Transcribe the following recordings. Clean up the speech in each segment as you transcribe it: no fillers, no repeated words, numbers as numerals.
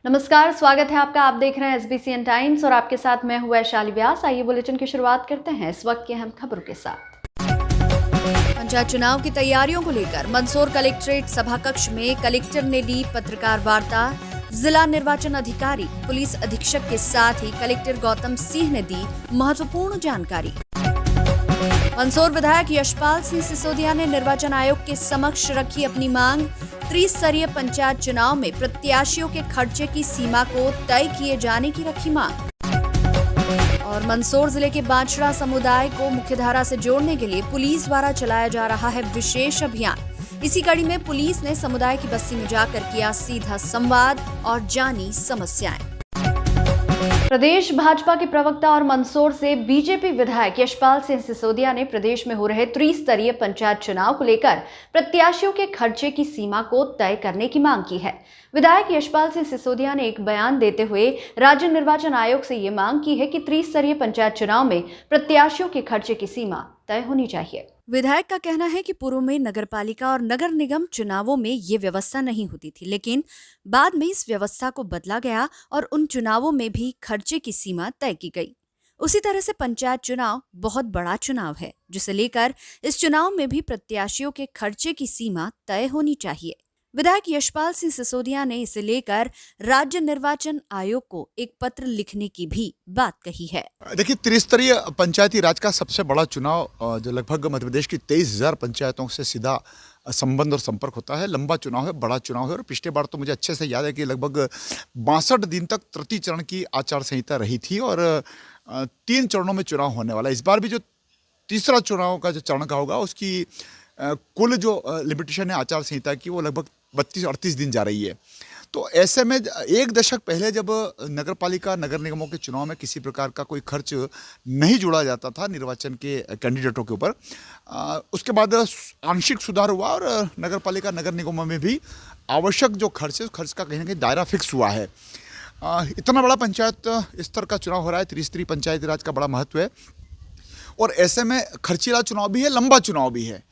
नमस्कार, स्वागत है आपका। आप देख रहे हैं एसबीसीएन टाइम्स और आपके साथ मैं हूं वैशाली व्यास। आइए बुलेटिन की शुरुआत करते हैं इस वक्त की अहम खबरों के साथ। पंचायत चुनाव की तैयारियों को लेकर मंदसौर कलेक्ट्रेट सभाकक्ष में कलेक्टर ने ली पत्रकार वार्ता। जिला निर्वाचन अधिकारी, पुलिस अधीक्षक के साथ ही कलेक्टर गौतम सिंह ने दी महत्वपूर्ण जानकारी। मंदसौर विधायक यशपाल सिंह सिसोदिया ने निर्वाचन आयोग के समक्ष रखी अपनी मांग। त्रिस्तरीय पंचायत चुनाव में प्रत्याशियों के खर्चे की सीमा को तय किए जाने की रखी मांग। और मंदसौर जिले के बांचड़ा समुदाय को मुख्यधारा से जोड़ने के लिए पुलिस द्वारा चलाया जा रहा है विशेष अभियान। इसी कड़ी में पुलिस ने समुदाय की बस्ती में जाकर किया सीधा संवाद और जानी समस्याएं। प्रदेश भाजपा के प्रवक्ता और मंदसौर से बीजेपी विधायक यशपाल सिंह सिसोदिया ने प्रदेश में हो रहे त्रिस्तरीय पंचायत चुनाव को लेकर प्रत्याशियों के खर्चे की सीमा को तय करने की मांग की है। विधायक यशपाल सिंह सिसोदिया ने एक बयान देते हुए राज्य निर्वाचन आयोग से ये मांग की है कि त्रिस्तरीय पंचायत चुनाव में प्रत्याशियों के खर्चे की सीमा तय होनी चाहिए। विधायक का कहना है कि पूर्व में नगरपालिका और नगर निगम चुनावों में ये व्यवस्था नहीं होती थी, लेकिन बाद में इस व्यवस्था को बदला गया और उन चुनावों में भी खर्चे की सीमा तय की गई। उसी तरह से पंचायत चुनाव बहुत बड़ा चुनाव है, जिसे लेकर इस चुनाव में भी प्रत्याशियों के खर्चे की सीमा तय होनी चाहिए। विधायक यशपाल सिंह सिसोदिया ने इसे लेकर राज्य निर्वाचन आयोग को एक पत्र लिखने की भी बात कही है। देखिए, त्रिस्तरीय पंचायती राज का सबसे बड़ा चुनाव जो लगभग मध्य प्रदेश की 23,000 पंचायतों से सीधा संबंध और संपर्क होता है। लंबा चुनाव है, बड़ा चुनाव है और पिछले बार तो मुझे अच्छे से याद है कि लगभग 62 दिन तक तृतीय चरण की आचार संहिता रही थी और 3 चरणों में चुनाव होने वाला। इस बार भी जो तीसरा चुनाव का जो चरण का होगा उसकी कुल जो लिमिटेशन है आचार संहिता की, वो लगभग 32-38 दिन जा रही है। तो ऐसे में एक दशक पहले जब नगरपालिका नगर निगमों के चुनाव में किसी प्रकार का कोई खर्च नहीं जोड़ा जाता था निर्वाचन के कैंडिडेटों के ऊपर, उसके बाद आंशिक सुधार हुआ और नगरपालिका नगर निगमों में भी आवश्यक जो खर्च है उस खर्च का कहीं ना कहीं दायरा फिक्स हुआ है। इतना बड़ा पंचायत स्तर का चुनाव हो रहा है, त्रिस्तरीय पंचायती राज का बड़ा महत्व है और ऐसे में खर्चीला चुनाव भी है, लंबा चुनाव भी है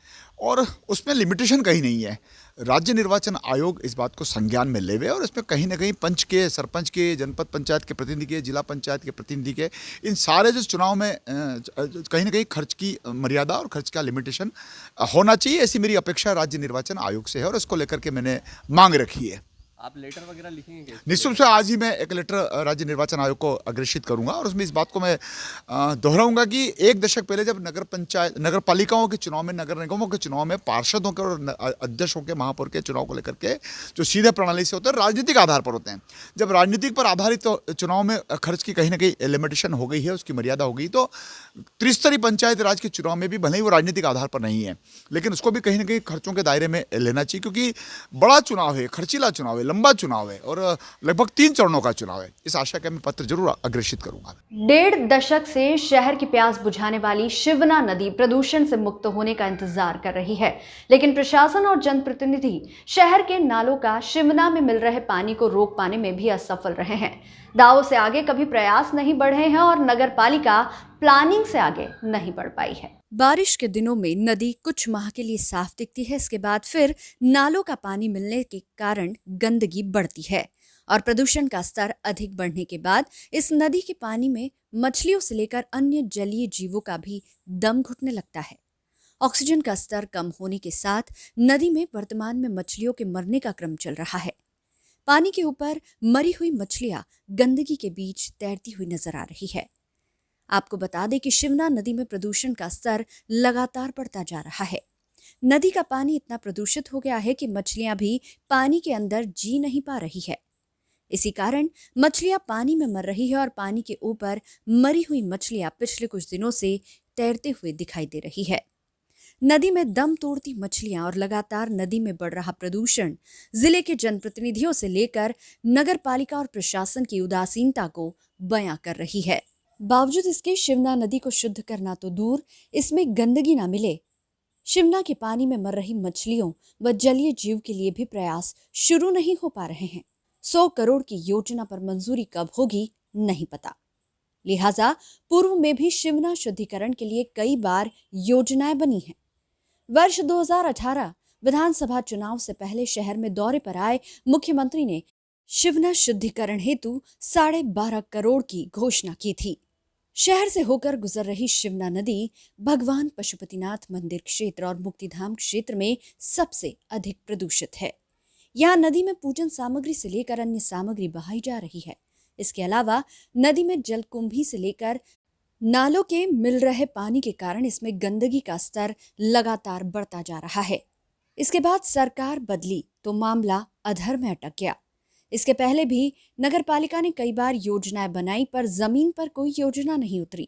और उसमें लिमिटेशन कहीं नहीं है। राज्य निर्वाचन आयोग इस बात को संज्ञान में लेवे और इसमें कहीं ना कहीं पंच के, सरपंच के, जनपद पंचायत के प्रतिनिधि के, जिला पंचायत के प्रतिनिधि के, इन सारे जो चुनाव में कहीं ना कहीं खर्च की मर्यादा और खर्च का लिमिटेशन होना चाहिए, ऐसी मेरी अपेक्षा राज्य निर्वाचन आयोग से है और इसको लेकर के मैंने मांग रखी है। आप लेटर वगैरह लिखेंगे क्या? निश्चित रूप से आज ही मैं एक लेटर राज्य निर्वाचन आयोग को अग्रेषित करूंगा और उसमें इस बात को मैं दोहराऊंगा कि एक दशक पहले जब नगर पालिकाओं के चुनाव में, नगर निगमों के चुनाव में पार्षदों के और अध्यक्षों के, महापौर के चुनाव को लेकर के जो सीधे प्रणाली से होते हैं, राजनीतिक आधार पर होते हैं। जब राजनीतिक पर आधारित चुनाव में खर्च की कहीं ना कहीं लिमिटेशन हो गई है, उसकी मर्यादा हो गई, तो त्रिस्तरीय पंचायत राज के चुनाव में भी भले ही वो राजनीतिक आधार पर नहीं है, लेकिन उसको भी कहीं ना कहीं खर्चों के दायरे में लेना चाहिए, क्योंकि बड़ा चुनाव है, खर्चीला चुनाव है, लंबा चुनाव है और लगभग 3 चरणों का चुनाव है। इस आशा का मैं पत्र जरूर अग्रेषित करूंगा। 1.5 दशक से शहर की प्यास बुझाने वाली शिवना नदी प्रदूषण से मुक्त होने का इंतजार कर रही है, लेकिन प्रशासन और जनप्रतिनिधि शहर के नालों का शिवना में मिल रहे पानी को रोक पाने में भी असफल रहे हैं। दावों से आगे कभी प्रयास नहीं बढ़े हैं और नगर पालिका प्लानिंग से आगे नहीं बढ़ पाई है। बारिश के दिनों में नदी कुछ माह के लिए साफ दिखती है, इसके बाद फिर नालों का पानी मिलने के कारण गंदगी बढ़ती है और प्रदूषण का स्तर अधिक बढ़ने के बाद इस नदी के पानी में मछलियों से लेकर अन्य जलीय जीवों का भी दम घुटने लगता है। ऑक्सीजन का स्तर कम होने के साथ नदी में वर्तमान में मछलियों के मरने का क्रम चल रहा है। पानी के ऊपर मरी हुई मछलियां गंदगी के बीच तैरती हुई नजर आ रही है। आपको बता दें कि शिवना नदी में प्रदूषण का स्तर लगातार बढ़ता जा रहा है। नदी का पानी इतना प्रदूषित हो गया है कि मछलियां भी पानी के अंदर जी नहीं पा रही है। इसी कारण मछलियां पानी में मर रही है और पानी के ऊपर मरी हुई मछलियां पिछले कुछ दिनों से तैरते हुए दिखाई दे रही है। नदी में दम तोड़ती मछलियां और लगातार नदी में बढ़ रहा प्रदूषण जिले के जनप्रतिनिधियों से लेकर नगर पालिका और प्रशासन की उदासीनता को बयां कर रही है। बावजूद इसके शिवना नदी को शुद्ध करना तो दूर, इसमें गंदगी ना मिले, शिवना के पानी में मर रही मछलियों व जलीय जीव के लिए भी प्रयास शुरू नहीं हो पा रहे हैं। 100 करोड़ की योजना पर मंजूरी कब होगी नहीं पता। लिहाजा पूर्व में भी शिवना शुद्धिकरण के लिए कई बार योजनाएं बनी हैं। वर्ष 2018 विधानसभा चुनाव से पहले शहर में दौरे पर आए मुख्यमंत्री ने शिवना शुद्धिकरण हेतु 12.5 करोड़ की घोषणा की थी। शहर से होकर गुजर रही शिवना नदी भगवान पशुपतिनाथ मंदिर क्षेत्र और मुक्तिधाम क्षेत्र में सबसे अधिक प्रदूषित है। यहाँ नदी में पूजन सामग्री से लेकर अन्य सामग्री बहाई जा रही है। इसके अलावा नदी में जलकुंभी से लेकर नालों के मिल रहे पानी के कारण इसमें गंदगी का स्तर लगातार बढ़ता जा रहा है। इसके बाद सरकार बदली तो मामला अधर में अटक गया। इसके पहले भी नगर पालिका ने कई बार योजनाएं बनाई पर जमीन पर कोई योजना नहीं उतरी।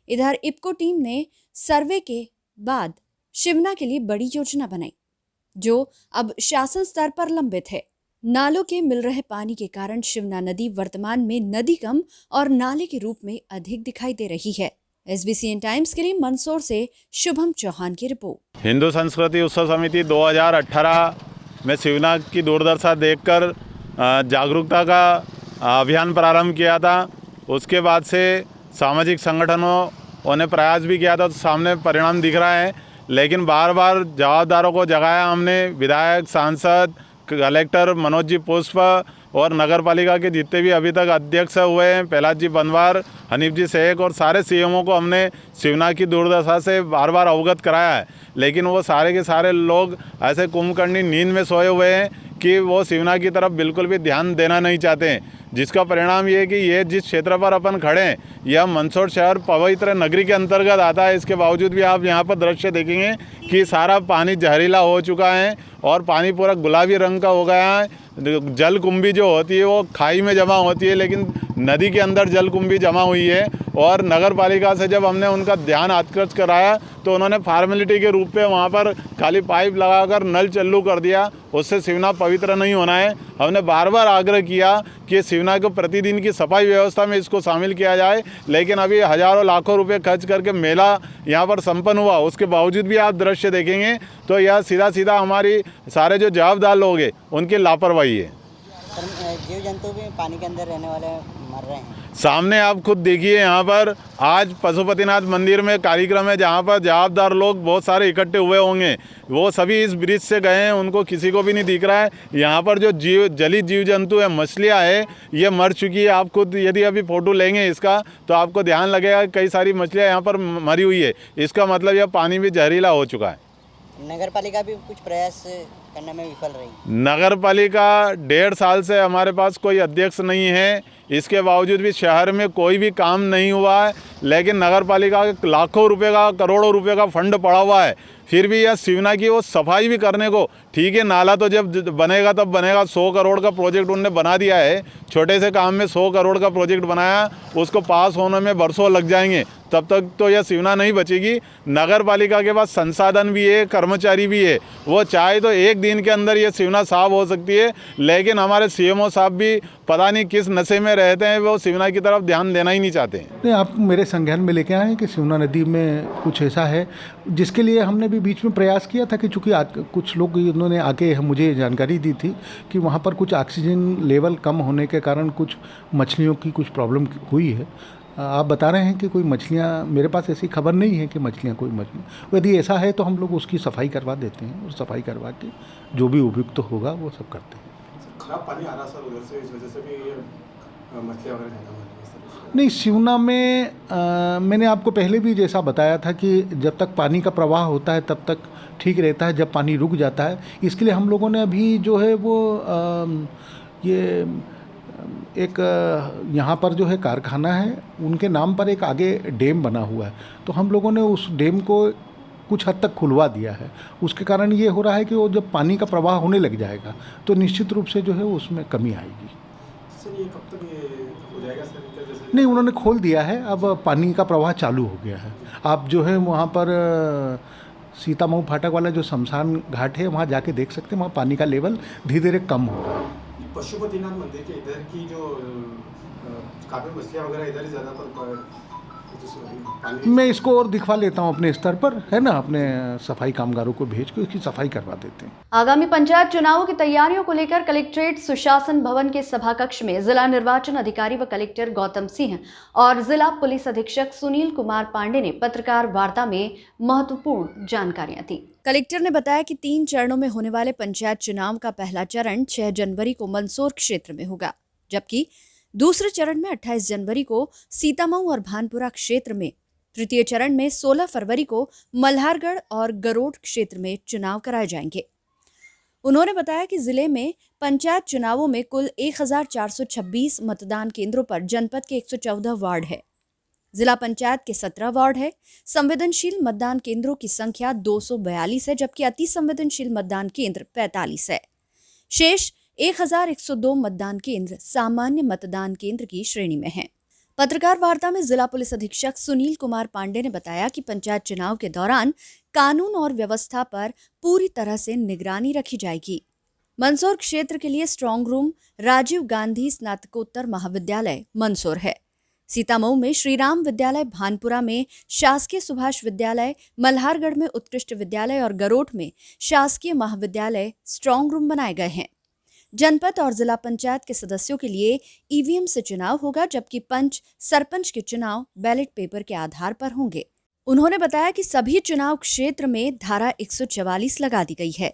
इधर इप्को टीम ने सर्वे के बाद शिवना के लिए बड़ी योजना बनाई जो अब शासन स्तर पर लंबित है। नालों के मिल रहे पानी के कारण शिवना नदी वर्तमान में नदी कम और नाले के रूप में अधिक दिखाई दे रही है। SBCN टाइम्स के लिए मंदसौर से शुभम चौहान की रिपोर्ट। हिंदू संस्कृति उत्सव समिति 2018 में शिवना की दुर्दशा देखकर जागरूकता का अभियान प्रारंभ किया था। उसके बाद से सामाजिक संगठनों ने प्रयास भी किया था, तो सामने परिणाम दिख रहा है। लेकिन बार बार जवाबदारों को जगाया हमने, विधायक, सांसद, कलेक्टर मनोज जी पुष्प और नगर पालिका के जितने भी अभी तक अध्यक्ष हुए हैं, प्रहलाद जी बनवार, हनीफ जी शेख और सारे CMO को हमने शिवना की दुर्दशा से बार बार अवगत कराया है। लेकिन वो सारे के सारे लोग ऐसे कुंभकर्णी नींद में सोए हुए हैं कि वो शिवना की तरफ बिल्कुल भी ध्यान देना नहीं चाहते हैं। जिसका परिणाम ये है कि ये जिस क्षेत्र पर अपन खड़े हैं यह मंदसौर शहर पवित्र नगरी के अंतर्गत आता है। इसके बावजूद भी आप यहाँ पर दृश्य देखेंगे कि सारा पानी जहरीला हो चुका है और पानी पूरा गुलाबी रंग का हो गया है। जल कुंभी जो होती है वो खाई में जमा होती है, लेकिन नदी के अंदर जल कुंभी जमा हुई है। और नगर पालिका से जब हमने उनका ध्यान आकर्षित कराया तो उन्होंने फॉर्मेलिटी के रूप में वहाँ पर खाली पाइप लगाकर नल चालू कर दिया। उससे शिवना पवित्र नहीं होना है। हमने बार बार आग्रह किया कि शिवना को प्रतिदिन की सफाई व्यवस्था में इसको शामिल किया जाए, लेकिन अभी हज़ारों लाखों रुपए खर्च करके मेला यहाँ पर संपन्न हुआ, उसके बावजूद भी आप दृश्य देखेंगे तो यह सीधा सीधा हमारी सारे जो जवाबदार लोग हैं उनकी लापरवाही है। जीव जंतु भी पानी के अंदर रहने वाले मर रहे हैं। सामने आप खुद देखिए, यहाँ पर आज पशुपतिनाथ मंदिर में कार्यक्रम है जहाँ पर जवाबदार लोग बहुत सारे इकट्ठे हुए होंगे। वो सभी इस ब्रिज से गए हैं, उनको किसी को भी नहीं दिख रहा है। यहाँ पर जो जलीय जीव जंतु है, मछलियाँ है, ये मर चुकी है। आप खुद यदि अभी फ़ोटो लेंगे इसका तो आपको ध्यान लगेगा कई सारी मछलियाँ यहाँ पर मरी हुई है। इसका मतलब यह पानी भी जहरीला हो चुका है। नगर पालिका भी कुछ प्रयास करने में विफल रही। नगर पालिका 1.5 साल से हमारे पास कोई अध्यक्ष नहीं है। इसके बावजूद भी शहर में कोई भी काम नहीं हुआ है। लेकिन नगर पालिका के लाखों रुपए का, करोड़ों रुपए का फंड पड़ा हुआ है, फिर भी यह शिवना की वो सफाई भी करने को, ठीक है नाला तो जब बनेगा तब बनेगा। 100 करोड़ का प्रोजेक्ट उन्होंने बना दिया है। छोटे से काम में 100 करोड़ का प्रोजेक्ट बनाया, उसको पास होने में बरसों लग जाएंगे, तब तक तो यह शिवना नहीं बचेगी। नगर पालिका के पास संसाधन भी है, कर्मचारी भी है, वो चाहे तो एक दिन के अंदर ये शिवना साफ हो सकती है। लेकिन हमारे CMO साहब भी पता नहीं किस नशे में रहते हैं, वो शिवना की तरफ ध्यान देना ही नहीं चाहते हैं। नहीं, आप मेरे संज्ञान में लेके आए हैं कि शिवना नदी में कुछ ऐसा है जिसके लिए हमने भी बीच में प्रयास किया था कि चूँकि कुछ लोग उन्होंने आके मुझे जानकारी दी थी कि वहाँ पर कुछ ऑक्सीजन लेवल कम होने के कारण कुछ मछलियों की कुछ प्रॉब्लम हुई है। आप बता रहे हैं कि कोई मछलियाँ, मेरे पास ऐसी खबर नहीं है कि मछलियाँ कोई मछली, यदि ऐसा है तो हम लोग उसकी सफाई करवा देते हैं और सफाई करवा के जो भी उपयुक्त होगा वो सब करते हैं। खराब पानी आ रहा सर उधर से, इस वजह से भी ये मछलियाँ वगैरह ज़्यादा मर रही हैं। नहीं, शिवना में मैंने आपको पहले भी जैसा बताया था कि जब तक पानी का प्रवाह होता है तब तक ठीक रहता है, जब पानी रुक जाता है इसके लिए हम लोगों ने अभी जो है वो ये एक यहाँ पर जो है कारखाना है, उनके नाम पर एक आगे डैम बना हुआ है, तो हम लोगों ने उस डैम को कुछ हद तक खुलवा दिया है। उसके कारण ये हो रहा है कि वो जब पानी का प्रवाह होने लग जाएगा तो निश्चित रूप से जो है उसमें कमी आएगी। सर ये कब तक ये हो जाएगा सर? जैसे नहीं, उन्होंने खोल दिया है, अब पानी का प्रवाह चालू हो गया है। आप जो है वहाँ पर सीता मऊ फाटक वाला जो शमशान घाट है वहाँ जाके देख सकते हैं, वहाँ पानी का लेवल धीरे धीरे कम हो रहा है। पशुपतिनाथ मंदिर के इधर की जो काफ़ी मछलियाँ वगैरह इधर ही ज़्यादा पानी मैं इसको और दिखवा लेता हूँ अपने स्तर पर, है ना, अपने सफाई कामगारों को भेज के इसकी सफाई करवा देते हैं। आगामी पंचायत चुनावों की तैयारियों को लेकर कलेक्ट्रेट सुशासन भवन के सभा कक्ष में जिला निर्वाचन अधिकारी व कलेक्टर गौतम सिंह और जिला पुलिस अधीक्षक सुनील कुमार पांडे ने पत्रकार वार्ता में महत्वपूर्ण जानकारियां दी। कलेक्टर ने बताया कि 3 चरणों में होने वाले पंचायत चुनाव का पहला चरण 6 जनवरी को मंदसौर क्षेत्र में होगा, जबकि दूसरे चरण में 28 जनवरी को सीतामऊ और भानपुरा क्षेत्र में, तृतीय चरण में 16 फरवरी को मल्हारगढ़ और गरोड क्षेत्र में चुनाव कराए जाएंगे। उन्होंने बताया कि जिले में पंचायत चुनावों में कुल 1426 मतदान केंद्रों पर जनपद के 114 वार्ड है। जिला पंचायत के 17 वार्ड है। संवेदनशील मतदान केंद्रों की संख्या 242 है, जबकि अति संवेदनशील मतदान केंद्र 45 है। शेष 1102 मतदान केंद्र सामान्य मतदान केंद्र की श्रेणी में हैं। पत्रकार वार्ता में जिला पुलिस अधीक्षक सुनील कुमार पांडे ने बताया कि पंचायत चुनाव के दौरान कानून और व्यवस्था पर पूरी तरह से निगरानी रखी जाएगी। मंदसौर क्षेत्र के लिए स्ट्रांग रूम राजीव गांधी स्नातकोत्तर महाविद्यालय मंदसौर है। सीतामऊ में श्रीराम विद्यालय, भानपुरा में शासकीय सुभाष विद्यालय, मल्हारगढ़ में उत्कृष्ट विद्यालय और गरोठ में शासकीय महाविद्यालय स्ट्रांग रूम बनाए गए हैं। जनपद और जिला पंचायत के सदस्यों के लिए ईवीएम से चुनाव होगा, जबकि पंच सरपंच के चुनाव बैलेट पेपर के आधार पर होंगे। उन्होंने बताया कि सभी चुनाव क्षेत्र में धारा 144 लगा दी गई है।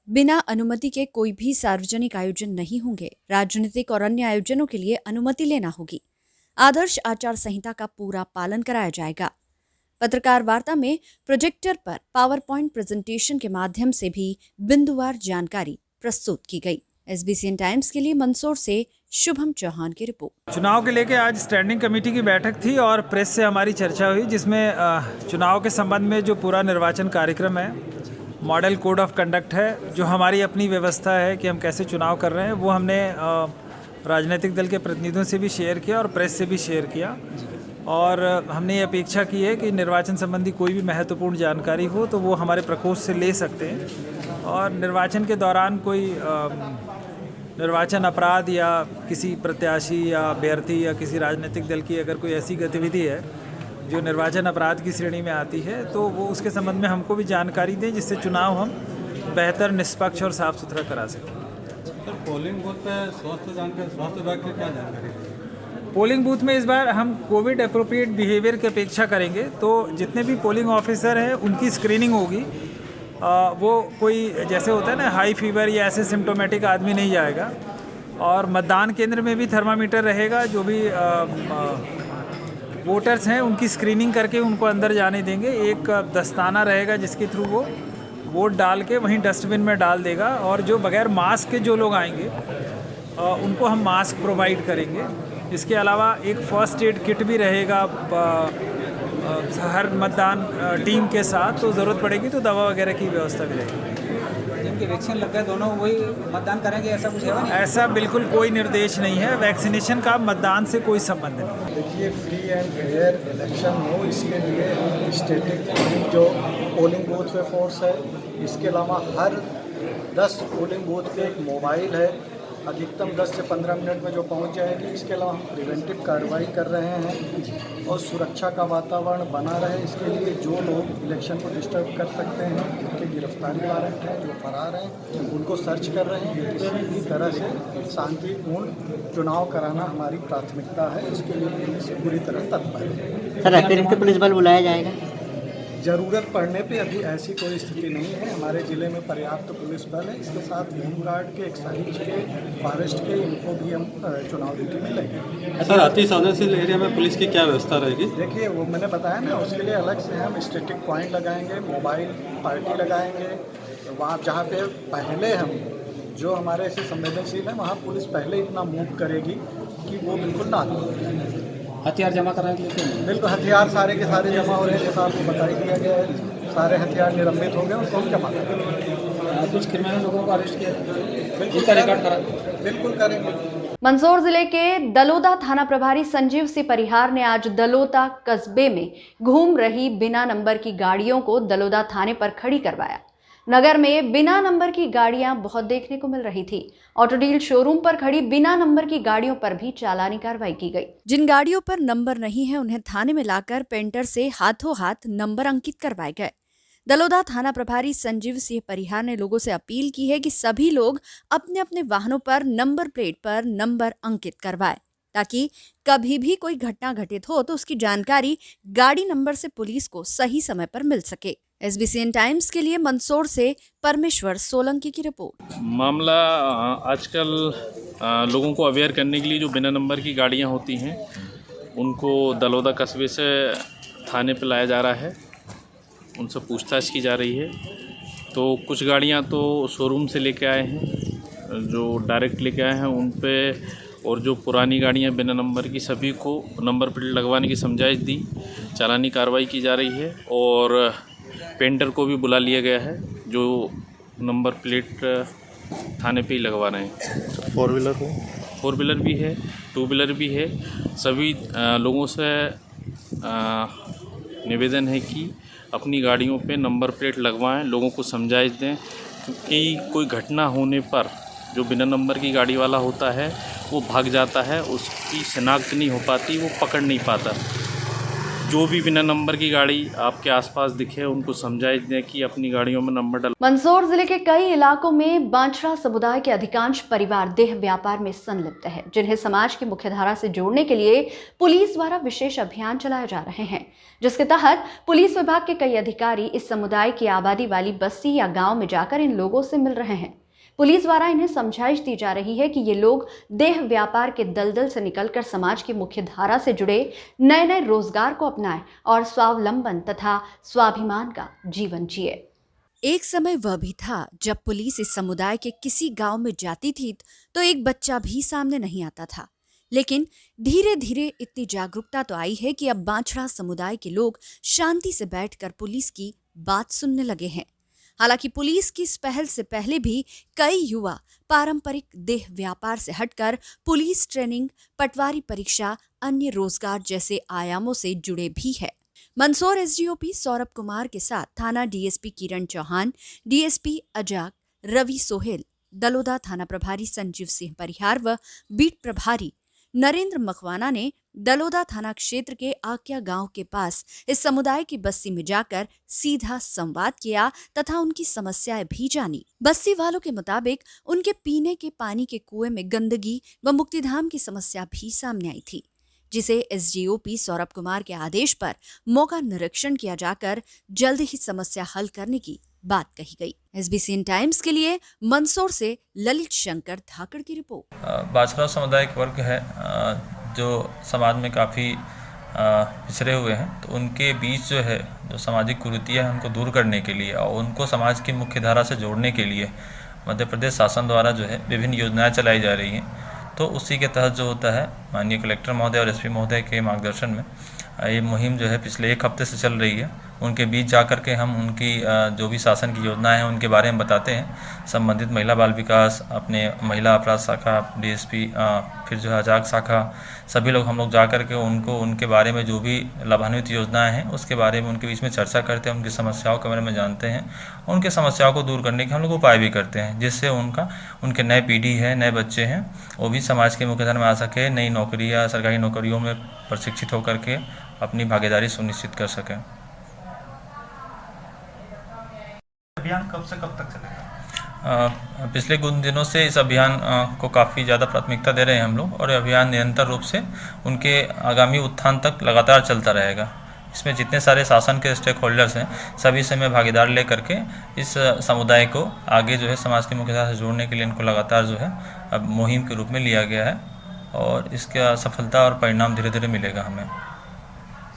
बिना अनुमति के कोई भी सार्वजनिक आयोजन नहीं होंगे। राजनीतिक और अन्य आयोजनों के लिए अनुमति लेना होगी। आदर्श आचार संहिता का पूरा पालन कराया जाएगा। पत्रकार वार्ता में प्रोजेक्टर पर पावर पॉइंट प्रेजेंटेशन के माध्यम से भी बिंदुवार जानकारी प्रस्तुत की गई। SBCN टाइम्स के लिए मंदसौर से शुभम चौहान की रिपोर्ट। चुनाव के लेके आज स्टैंडिंग कमेटी की बैठक थी और प्रेस से हमारी चर्चा हुई, जिसमें चुनाव के संबंध में जो पूरा निर्वाचन कार्यक्रम है, मॉडल कोड ऑफ कंडक्ट है, जो हमारी अपनी व्यवस्था है कि हम कैसे चुनाव कर रहे हैं, वो हमने राजनीतिक दल के प्रतिनिधियों से भी शेयर किया और प्रेस से भी शेयर किया। और हमने ये अपेक्षा की है कि निर्वाचन संबंधी कोई भी महत्वपूर्ण जानकारी हो तो वो हमारे प्रकोष्ठ से ले सकते हैं। और निर्वाचन के दौरान कोई निर्वाचन अपराध या किसी प्रत्याशी या अभ्यर्थी या किसी राजनीतिक दल की अगर कोई ऐसी गतिविधि है जो निर्वाचन अपराध की श्रेणी में आती है, तो वो उसके संबंध में हमको भी जानकारी दें, जिससे चुनाव हम बेहतर, निष्पक्ष और साफ सुथरा करा सकें। सर, पोलिंग बूथ पे स्वास्थ्य विभाग की क्या जानकारी है? पोलिंग बूथ में इस बार हम कोविड अप्रोप्रिएट बिहेवियर की अपेक्षा करेंगे, तो जितने भी पोलिंग ऑफिसर हैं उनकी स्क्रीनिंग होगी। वो कोई जैसे होता है ना हाई फीवर या ऐसे सिम्टोमेटिक आदमी नहीं जाएगा। और मतदान केंद्र में भी थर्मामीटर रहेगा। जो भी वोटर्स हैं उनकी स्क्रीनिंग करके उनको अंदर जाने देंगे। एक दस्ताना रहेगा जिसके थ्रू वो वोट डाल के वहीं डस्टबिन में डाल देगा। और जो बगैर मास्क के जो लोग आएंगे उनको हम मास्क प्रोवाइड करेंगे। इसके अलावा एक फर्स्ट एड किट भी रहेगा हर मतदान टीम के साथ, तो ज़रूरत पड़ेगी तो दवा वगैरह की व्यवस्था भी रहेगी। जिनके वैक्सीन लग गए दोनों वही मतदान करेंगे, ऐसा कुछ है? ऐसा बिल्कुल कोई निर्देश नहीं है। वैक्सीनेशन का मतदान से कोई संबंध नहीं। देखिए, फ्री एंड फेयर इलेक्शन हो, इसके लिए स्टैटिक जो पोलिंग बूथ पे फोर्स है, इसके अलावा हर 10 पोलिंग बूथ पे एक मोबाइल है, अधिकतम 10 से 15 मिनट में जो पहुंच जाएगी। इसके अलावा हम प्रिवेंटिव कार्रवाई कर रहे हैं और सुरक्षा का वातावरण बना रहे, इसके लिए जो लोग इलेक्शन को डिस्टर्ब कर सकते हैं, जिनके गिरफ्तारी वारंट हैं, जो फरार हैं, उनको सर्च कर रहे हैं। किसी भी तरह से शांतिपूर्ण चुनाव कराना हमारी प्राथमिकता है। इसके लिए पुलिस पूरी तरह तत्पर है। सर, अतिरिक्त पुलिस बल बुलाया जाएगा? ज़रूरत पड़ने पे अभी ऐसी कोई स्थिति नहीं है। हमारे ज़िले में पर्याप्त पुलिस बल है। इसके साथ होमगार्ड के, एक्साइज के, फॉरेस्ट के, इनको भी हम चुनाव ड्यूटी में लेंगे। सर, अति संवेदनशील एरिया में पुलिस की क्या व्यवस्था रहेगी? देखिए, वो मैंने बताया ना, उसके लिए अलग से हम स्टैटिक पॉइंट लगाएंगे, मोबाइल पार्टी लगाएंगे। वहाँ जहाँ पे पहले हम जो हमारे ऐसे संवेदनशील है, वहाँ पुलिस पहले इतना मूव करेगी कि वो बिल्कुल ना हो। हथियार जमा कराने के लिए? बिल्कुल, हथियार सारे के सारे जमा हो रहे हैं, जैसा आपको बता ही दिया गया है। सारे हथियार निलंबित हो गए, उनको हम जमा करेंगे। कुछ क्रिमिनल लोगों को अरेस्ट किया? बिल्कुल करेंगे। मंदसौर जिले के दलोदा थाना प्रभारी संजीव सिंह परिहार ने आज दलोदा कस्बे में घूम रही बिना नंबर की गाड़ियों को दलोदा थाने पर खड़ी करवाया। नगर में बिना नंबर की गाड़ियां बहुत देखने को मिल रही थी। ऑटो डील शोरूम पर खड़ी बिना नंबर की गाड़ियों पर भी चालानी कार्रवाई की गई। जिन गाड़ियों पर नंबर नहीं है उन्हें थाने में लाकर पेंटर से हाथों हाथ नंबर अंकित करवाए गए। दलोदा थाना प्रभारी संजीव सिंह परिहार ने लोगों से अपील की है कि सभी लोग अपने अपने वाहनों पर नंबर प्लेट पर नंबर अंकित करवाएं, ताकि कभी भी कोई घटना घटित हो तो उसकी जानकारी गाड़ी नंबर से पुलिस को सही समय पर मिल सके। SBCN टाइम्स के लिए मंदसौर से परमेश्वर सोलंकी की रिपोर्ट। मामला आजकल लोगों को अवेयर करने के लिए जो बिना नंबर की गाड़ियां होती हैं उनको दलोदा कस्बे से थाने पे लाया जा रहा है, उनसे पूछताछ की जा रही है। तो कुछ गाड़ियां तो शोरूम से लेके आए हैं, जो डायरेक्ट लेके आए हैं उन पे, और जो पुरानी गाड़ियां बिना नंबर की सभी को नंबर प्लेट लगवाने की समझाइश दी, चालानी कार्रवाई की जा रही है। और पेंटर को भी बुला लिया गया है जो नंबर प्लेट थाने पे ही लगवा रहे हैं। फोर व्हीलर भी है, टू व्हीलर भी है। सभी लोगों से निवेदन है कि अपनी गाड़ियों पे नंबर प्लेट लगवाएं, लोगों को समझाइश दें, क्योंकि कोई घटना होने पर जो बिना नंबर की गाड़ी वाला होता है वो भाग जाता है, उसकी शिनाख्त नहीं हो पाती, वो पकड़ नहीं पाता। जो भी बिना नंबर की गाड़ी आपके आसपास दिखे उनको समझाइश दें कि अपनी गाड़ियों में नंबर डल। मंदसौर जिले के कई इलाकों में बांछड़ा समुदाय के अधिकांश परिवार देह व्यापार में संलिप्त है, जिन्हें समाज की मुख्यधारा से जोड़ने के लिए पुलिस द्वारा विशेष अभियान चलाए जा रहे हैं, जिसके तहत पुलिस विभाग के कई अधिकारी इस समुदाय की आबादी वाली बस्ती या गाँव में जाकर इन लोगों से मिल रहे हैं। पुलिस द्वारा इन्हें समझाइश दी जा रही है कि ये लोग देह व्यापार के दलदल से निकलकर समाज की मुख्य धारा से जुड़े नए नए रोजगार को अपनाएं और स्वावलंबन तथा स्वाभिमान का जीवन जिए। एक समय वह भी था जब पुलिस इस समुदाय के किसी गांव में जाती थी तो एक बच्चा भी सामने नहीं आता था, लेकिन धीरे धीरे इतनी जागरूकता तो आई है कि अब बांछड़ा समुदाय के लोग शांति से बैठकर पुलिस की बात सुनने लगे हैं। हालांकि पुलिस की इस पहल से पहले भी कई युवा पारंपरिक देह व्यापार से हटकर पुलिस ट्रेनिंग, पटवारी परीक्षा, अन्य रोजगार जैसे आयामों से जुड़े भी है। मंदसौर SDOP सौरभ कुमार के साथ थाना DSP किरण चौहान, DSP अजाक, रवि सोहेल, दलोदा थाना प्रभारी संजीव सिंह परिहार व बीट प्रभारी नरेंद्र मखवाना ने दलोदा थाना क्षेत्र के आक्या गांव के पास इस समुदाय की बस्ती में जाकर सीधा संवाद किया तथा उनकी समस्याएं भी जानी। बस्ती वालों के मुताबिक उनके पीने के पानी के कुएं में गंदगी व मुक्तिधाम की समस्या भी सामने आई थी, जिसे SDOP सौरभ कुमार के आदेश पर मौका निरीक्षण किया जाकर जल्द ही समस्या हल करने की बात कही गई। SBCN टाइम्स के लिए मंदसौर से ललित शंकर धाकड़ की रिपोर्ट। बांछड़ा समुदाय एक वर्ग है जो समाज में काफ़ी पिछड़े हुए हैं, तो उनके बीच जो है जो सामाजिक कुरीतियाँ हैं उनको दूर करने के लिए और उनको समाज की मुख्य धारा से जोड़ने के लिए मध्य प्रदेश शासन द्वारा जो है विभिन्न योजनाएं चलाई जा रही हैं। तो उसी के तहत जो होता है माननीय कलेक्टर महोदय और SP महोदय के मार्गदर्शन में ये मुहिम जो है पिछले 1 हफ्ते से चल रही है। उनके बीच जा कर के हम उनकी जो भी शासन की योजनाएं हैं उनके बारे में बताते हैं। संबंधित महिला बाल विकास, अपने महिला अपराध शाखा, DSP, फिर जो है अजाक शाखा, सभी लोग हम लोग जा कर के उनको उनके बारे में जो भी लाभान्वित योजनाएं हैं उसके बारे में उनके बीच में चर्चा करते हैं, उनकी समस्याओं के बारे में जानते हैं, उनके समस्याओं को दूर करने के हम लोग उपाय भी करते हैं, जिससे उनके नए पीढ़ी है, नए बच्चे हैं, वो भी समाज की मुख्यधारा में आ सके, नई नौकरी या सरकारी नौकरियों में प्रशिक्षित होकर के अपनी भागीदारी सुनिश्चित कर सकें। अभियान कब से कब तक चलेगा? पिछले कुछ दिनों से इस अभियान को काफ़ी ज़्यादा प्राथमिकता दे रहे हैं हम लोग, और अभियान निरंतर रूप से उनके आगामी उत्थान तक लगातार चलता रहेगा। इसमें जितने सारे शासन के स्टेक होल्डर्स हैं सभी से मैं भागीदार ले करके इस समुदाय को आगे जो है समाज की मुख्यधारा से जोड़ने के लिए इनको लगातार जो है अब मुहिम के रूप में लिया गया है, और इसका सफलता और परिणाम धीरे धीरे मिलेगा हमें।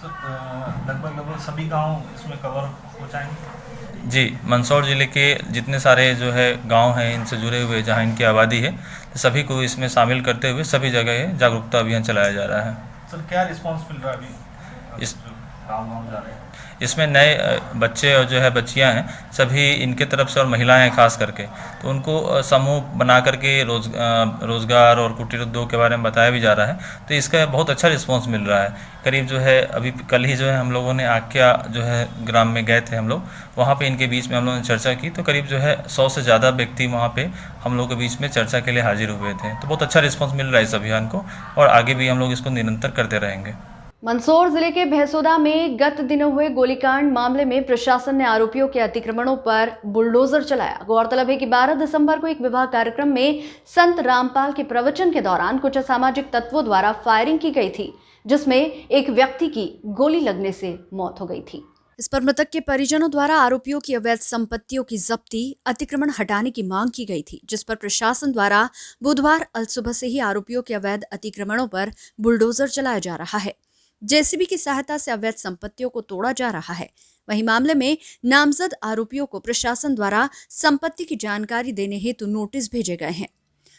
लगभग सभी गांव इसमें कवर हो जाएंगे? जी, मंदसौर ज़िले के जितने सारे जो है गांव हैं इनसे जुड़े हुए जहां इनकी आबादी है सभी को इसमें शामिल करते हुए सभी जगह जागरूकता अभियान चलाया जा रहा है। सर क्या रिस्पांस मिल रहा है अभी इस गाँव जा रहे हैं? इसमें नए बच्चे और जो है बच्चियां हैं सभी इनके तरफ से और महिलाएं हैं खास करके, तो उनको समूह बना करके रोज़गार और कुटीर उद्योग के बारे में बताया भी जा रहा है। तो इसका बहुत अच्छा रिस्पांस मिल रहा है। करीब जो है अभी कल ही जो है हम लोगों ने आक्या जो है ग्राम में गए थे हम लोग, वहाँ पे इनके बीच में हम लोगों ने चर्चा की, तो करीब जो है 100 से ज़्यादा व्यक्ति वहाँ पे हम लोगों के बीच में चर्चा के लिए हाजिर हुए थे। तो बहुत अच्छा रिस्पांस मिल रहा है इस अभियान को और आगे भी हम लोग इसको निरंतर करते रहेंगे। मंदसौर जिले के भैंसोदा में गत दिनों हुए गोलीकांड मामले में प्रशासन ने आरोपियों के अतिक्रमणों पर बुलडोजर चलाया। गौरतलब है कि 12 दिसंबर को एक विवाह कार्यक्रम में संत रामपाल के प्रवचन के दौरान कुछ असामाजिक तत्वों द्वारा फायरिंग की गई थी, जिसमें एक व्यक्ति की गोली लगने से मौत हो गई थी। इस पर मृतक के परिजनों द्वारा आरोपियों की अवैध संपत्तियों की जब्ती, अतिक्रमण हटाने की मांग की गई थी, जिस पर प्रशासन द्वारा बुधवार अलसुबह से ही आरोपियों के अवैध अतिक्रमणों पर बुलडोजर चलाया जा रहा है। जेसीबी की सहायता से अवैध संपत्तियों को तोड़ा जा रहा है। वहीं मामले में नामजद आरोपियों को प्रशासन द्वारा संपत्ति की जानकारी देने हेतु नोटिस भेजे गए हैं।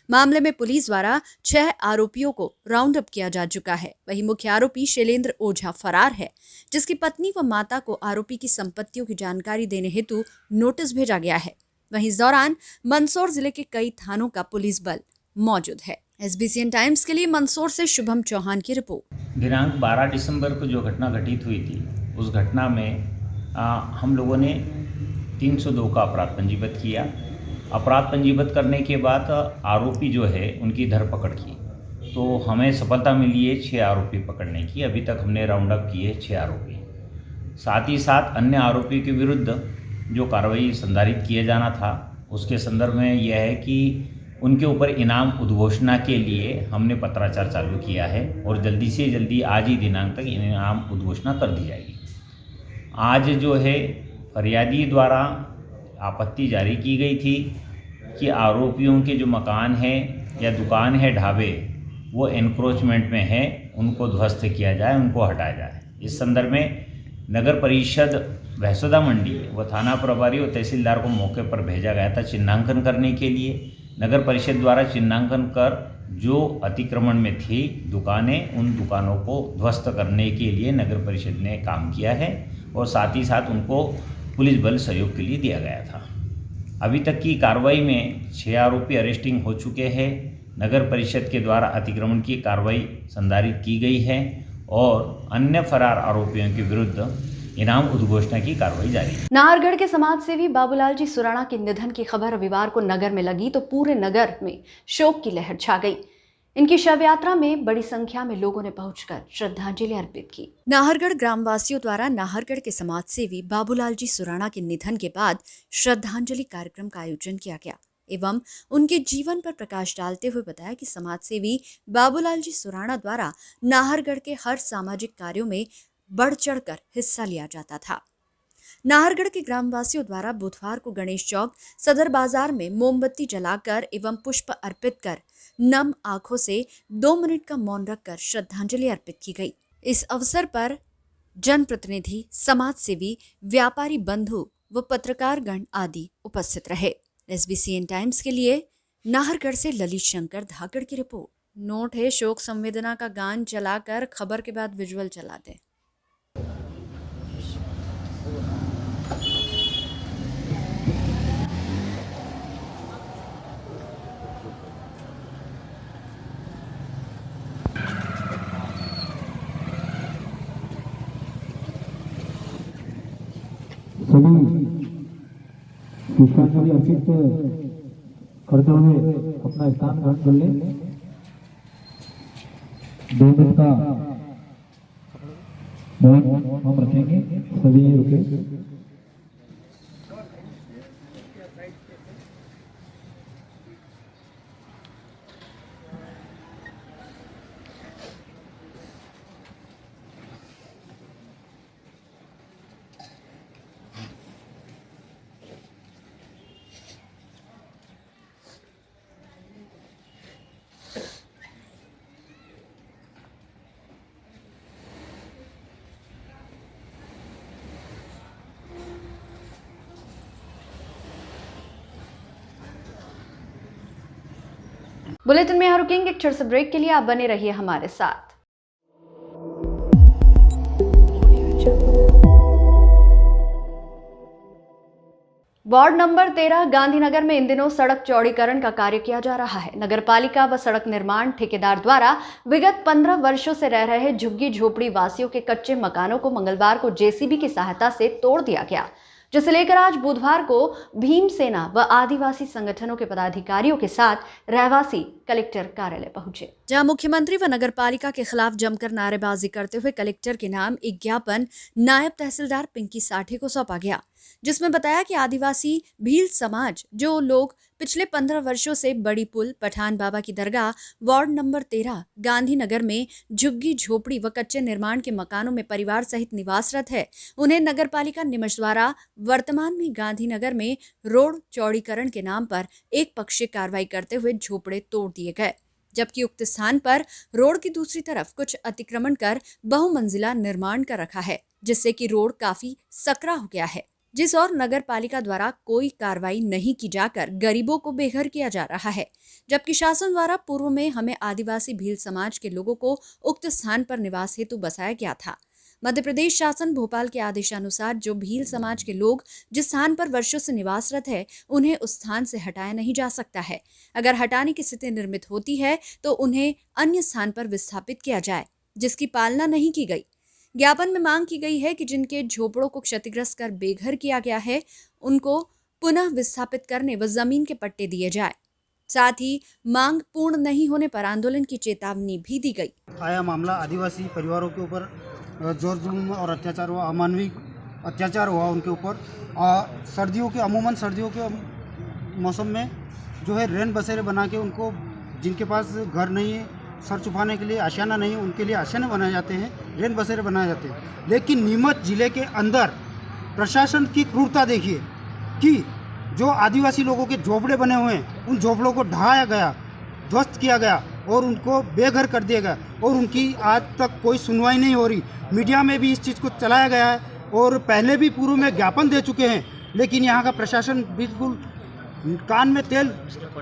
मामले में पुलिस द्वारा 6 आरोपियों को राउंड अप किया जा चुका है। वहीं मुख्य आरोपी शैलेंद्र ओझा फरार है, जिसकी पत्नी व माता को आरोपी की संपत्तियों की जानकारी देने हेतु नोटिस भेजा गया है। वहीं इस दौरान मंदसौर जिले के कई थानों का पुलिस बल मौजूद है। SBCN टाइम्स के लिए मंदसौर से शुभम चौहान की रिपोर्ट। दिनांक 12 दिसंबर को जो घटना घटित हुई थी, उस घटना में हम लोगों ने 302 का अपराध पंजीबद्ध किया। अपराध पंजीबद्ध करने के बाद आरोपी जो है उनकी धरपकड़ की, तो हमें सफलता मिली है 6 आरोपी पकड़ने की। अभी तक हमने राउंड अप किए 6 आरोपी। साथ ही साथ अन्य आरोपी के विरुद्ध जो कार्रवाई संधारित किया जाना था, उसके संदर्भ में यह है कि उनके ऊपर इनाम उद्घोषणा के लिए हमने पत्राचार चालू किया है और जल्दी से जल्दी आज ही दिनांक तक इनाम उद्घोषणा कर दी जाएगी। आज जो है फरियादी द्वारा आपत्ति जारी की गई थी कि आरोपियों के जो मकान है या दुकान है, ढाबे, वो एनक्रोचमेंट में है, उनको ध्वस्त किया जाए, उनको हटाया जाए। इस संदर्भ में नगर परिषद भैंसोदा मंडी व थाना प्रभारी और तहसीलदार को मौके पर भेजा गया था चिन्हांकन करने के लिए। नगर परिषद द्वारा चिन्हांकन कर जो अतिक्रमण में थी दुकानें, उन दुकानों को ध्वस्त करने के लिए नगर परिषद ने काम किया है और साथ ही साथ उनको पुलिस बल सहयोग के लिए दिया गया था। अभी तक की कार्रवाई में 6 आरोपी अरेस्टिंग हो चुके हैं। नगर परिषद के द्वारा अतिक्रमण की कार्रवाई संधारित की गई है और अन्य फरार आरोपियों के विरुद्ध इनाम उद्घोषणा की कार्रवाई जारी है। नाहरगढ़ के समाज सेवी बाबूलाल जी सुराणा के निधन की खबर रविवार को नगर में लगी तो पूरे नगर में शोक की लहर छा गई। इनकी शव यात्रा में बड़ी संख्या में लोगों ने पहुंचकर श्रद्धांजलि अर्पित की। नाहरगढ़ ग्रामवासियों द्वारा नाहरगढ़ के समाज सेवी बाबूलाल जी सुराणा के निधन के बाद श्रद्धांजलि कार्यक्रम का आयोजन किया गया एवं उनके जीवन पर प्रकाश डालते हुए बताया कि समाज सेवी बाबूलाल जी सुराणा द्वारा नाहरगढ़ के हर सामाजिक कार्यों में बढ़ चढ़कर हिस्सा लिया जाता था। नाहरगढ़ के ग्रामवासियों द्वारा बुधवार को गणेश चौक सदर बाजार में मोमबत्ती जलाकर एवं पुष्प अर्पित कर नम आंखों से 2 मिनट का मौन रखकर श्रद्धांजलि अर्पित की गई। इस अवसर पर जनप्रतिनिधि, समाज सेवी, व्यापारी बंधु व पत्रकारगण आदि उपस्थित रहे। SBCN टाइम्स के लिए नाहरगढ़ से ललित शंकर धाकड़ की रिपोर्ट। नोट है, शोक संवेदना का गान चलाकर खबर के बाद विजुअल चला दें। सभी पुष्पांजलि अर्पित करते हुए अपना स्थान ग्रहण कर लें। 2 मिनट का मौन हम रखेंगे। सभी रुके। बुलेटिन में यहाँ रुकेंगे एक छोटे से ब्रेक के लिए। आप बने रहिए हमारे साथ। वार्ड नंबर 13 गांधीनगर में इन दिनों सड़क चौड़ीकरण का कार्य किया जा रहा है। नगर पालिका व सड़क निर्माण ठेकेदार द्वारा विगत 15 वर्षों से रह रहे झुग्गी झोपड़ी वासियों के कच्चे मकानों को मंगलवार को जेसीबी की सहायता से तोड़ दिया गया, जिसे लेकर आज बुधवार को भीम सेना व आदिवासी संगठनों के पदाधिकारियों के साथ रहवासी कलेक्टर कार्यालय पहुंचे, जहां मुख्यमंत्री व नगर पालिका के खिलाफ जमकर नारेबाजी करते हुए कलेक्टर के नाम एक ज्ञापन नायब तहसीलदार पिंकी साठे को सौंपा गया, जिसमें बताया कि आदिवासी भील समाज जो लोग पिछले 15 वर्षों से बड़ी पुल, पठान बाबा की दरगाह, वार्ड नंबर 13 गांधीनगर में झुग्गी झोपड़ी व कच्चे निर्माण के मकानों में परिवार सहित निवासरत है, उन्हें नगर पालिका निमश द्वारा वर्तमान में गांधीनगर में रोड चौड़ीकरण के नाम पर एक पक्षीय कार्रवाई करते हुए झोपड़े तोड़ दिए गए, जबकि उक्त स्थान पर रोड की दूसरी तरफ कुछ अतिक्रमण कर बहुमंजिला निर्माण कर रखा है, जिससे कि रोड काफी सकरा हो गया है, जिस और नगर पालिका द्वारा कोई कार्रवाई नहीं की जाकर गरीबों को बेघर किया जा रहा है, जबकि शासन द्वारा पूर्व में हमें आदिवासी भील समाज के लोगों को उक्त स्थान पर निवास हेतु बसाया गया था। मध्य प्रदेश शासन भोपाल के आदेशानुसार जो भील समाज के लोग जिस स्थान पर वर्षों से निवासरत है, उन्हें उस स्थान से हटाया नहीं जा सकता है। अगर हटाने की स्थिति निर्मित होती है तो उन्हें अन्य स्थान पर विस्थापित किया जाए, जिसकी पालना नहीं की गई। ज्ञापन में मांग की गई है कि जिनके झोपड़ों को क्षतिग्रस्त कर बेघर किया गया है, उनको पुनः विस्थापित करने व जमीन के पट्टे दिए जाए। साथ ही मांग पूर्ण नहीं होने पर आंदोलन की चेतावनी भी दी गई। आया मामला आदिवासी परिवारों के ऊपर जोर जुल्म और अत्याचार हुआ, अमानवीय अत्याचार हुआ उनके ऊपर। सर्दियों के अमूमन सर्दियों के मौसम में जो है रैन बसेरे बना के उनको, जिनके पास घर नहीं है, सर छुपाने के लिए आशियाना नहीं है, उनके लिए आशियाने बनाए जाते हैं, रैन बसेरे बनाए जाते हैं। लेकिन नीमच जिले के अंदर प्रशासन की क्रूरता देखिए कि जो आदिवासी लोगों के झोपड़े बने हुए हैं, उन झोपड़ों को ढहाया गया, ध्वस्त किया गया और उनको बेघर कर दिया गया, और उनकी आज तक कोई सुनवाई नहीं हो रही। मीडिया में भी इस चीज़ को चलाया गया है और पहले भी पूर्व में ज्ञापन दे चुके हैं, लेकिन यहाँ का प्रशासन बिल्कुल कान में तेल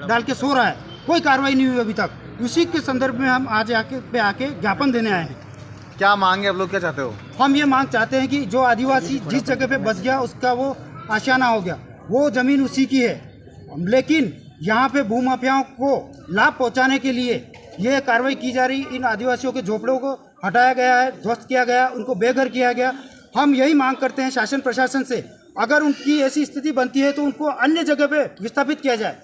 डाल के सो रहा है, कोई कार्रवाई नहीं हुई अभी तक। उसी के संदर्भ में हम आज आके ज्ञापन देने आए हैं। क्या मांगे आप लोग, क्या चाहते हो? हम ये मांग चाहते हैं कि जो आदिवासी जिस जगह पे बस गया उसका वो आशियाना हो गया, वो ज़मीन उसी की है, लेकिन यहाँ पे भूमाफियाओं को लाभ पहुँचाने के लिए ये कार्रवाई की जा रही। इन आदिवासियों के झोपड़ों को हटाया गया है, ध्वस्त किया गया, उनको बेघर किया गया। हम यही मांग करते हैं शासन प्रशासन से, अगर उनकी ऐसी स्थिति बनती है तो उनको अन्य जगह पे विस्थापित किया जाए,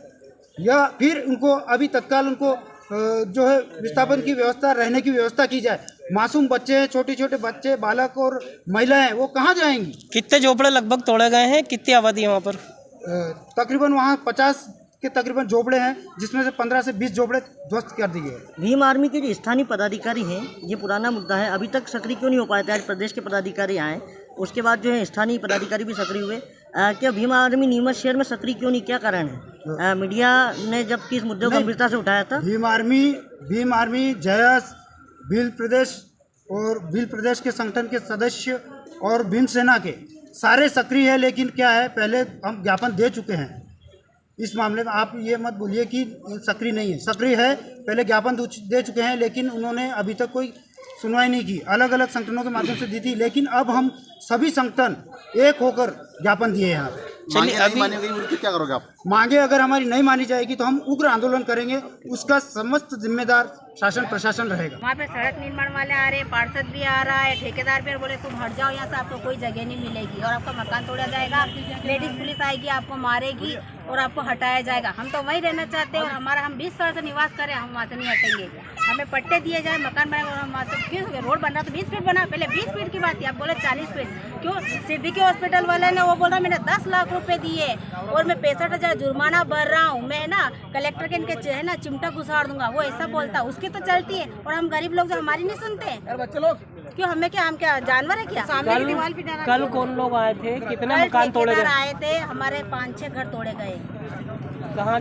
या फिर उनको अभी तत्काल उनको जो है विस्थापन की व्यवस्था, रहने की व्यवस्था की जाए। मासूम बच्चे हैं, छोटे छोटे बच्चे, बालक और महिलाएं, वो कहाँ जाएंगी? कितने झोपड़े लगभग तोड़े गए हैं, कितनी आबादी है वहाँ पर? तकरीबन वहाँ 50 के तकरीबन झोपड़े हैं, जिसमें से 15 से 20 झोपड़े ध्वस्त कर दिए हैं। भीम आर्मी के जो स्थानीय पदाधिकारी हैं, ये पुराना मुद्दा है, अभी तक सक्रिय क्यों नहीं हो पाए थे? आज प्रदेश के पदाधिकारी आए, उसके बाद जो है स्थानीय पदाधिकारी भी सक्रिय हुए। क्या भीम आर्मी नीमच शहर में सक्रिय क्यों नहीं, क्या कारण है? मीडिया ने जब किस मुद्दे को गंभीरता से उठाया था? भीम आर्मी जयस, भील प्रदेश के संगठन के सदस्य और भीम सेना के सारे सक्रिय है, लेकिन क्या है, पहले हम ज्ञापन दे चुके हैं इस मामले में। आप ये मत बोलिए कि सक्रिय नहीं है, सक्रिय है, पहले ज्ञापन दे चुके हैं, लेकिन उन्होंने अभी तक कोई सुनवाई नहीं की। अलग अलग संगठनों के माध्यम से दी थी, लेकिन अब हम सभी संगठन एक होकर ज्ञापन दिए हैं। चलिए, अभी क्या करोगे आप? मांगे अगर हमारी नहीं मानी जाएगी तो हम उग्र आंदोलन करेंगे, उसका समस्त जिम्मेदार शासन प्रशासन रहेगा। वहाँ पे सड़क निर्माण वाले आ रहे हैं, पार्षद भी आ रहा है, ठेकेदार भी बोले तुम हट जाओ यहाँ से, आपको कोई जगह नहीं मिलेगी और आपका मकान तोड़ा जाएगा, लेडीज पुलिस आएगी, आपको मारेगी और आपको हटाया जाएगा। हम तो वहीं रहना चाहते हैं और हमारा, हम 20 साल से निवास करें, हम वहाँ से नहीं हटेंगे। हमें पट्टे दिए जाए, मकान बनाए, और हम वहाँ से क्यों? रोड बन रहा तो 20 फीट बना, पहले 20 फीट की बात थी, आप बोले 40 फीट क्यों? सिद्दीकी हॉस्पिटल वाले ने वो बोला मैंने 10 लाख रुपए दिए और मैं 65,000 जुर्माना भर रहा हूँ, मैं ना कलेक्टर के इनके है ना चिमटा घुसाड़ दूंगा, वो ऐसा बोलता, उसकी तो चलती है और हम गरीब लोग जो हमारी नहीं सुनते बच्चे लोग क्यों? हमें क्या, हम क्या जानवर है क्या? कल कौन लोग आए थे, कितने मकान तोड़े गए? आए थे, हमारे 5-6 घर तोड़े गए। कहाँ?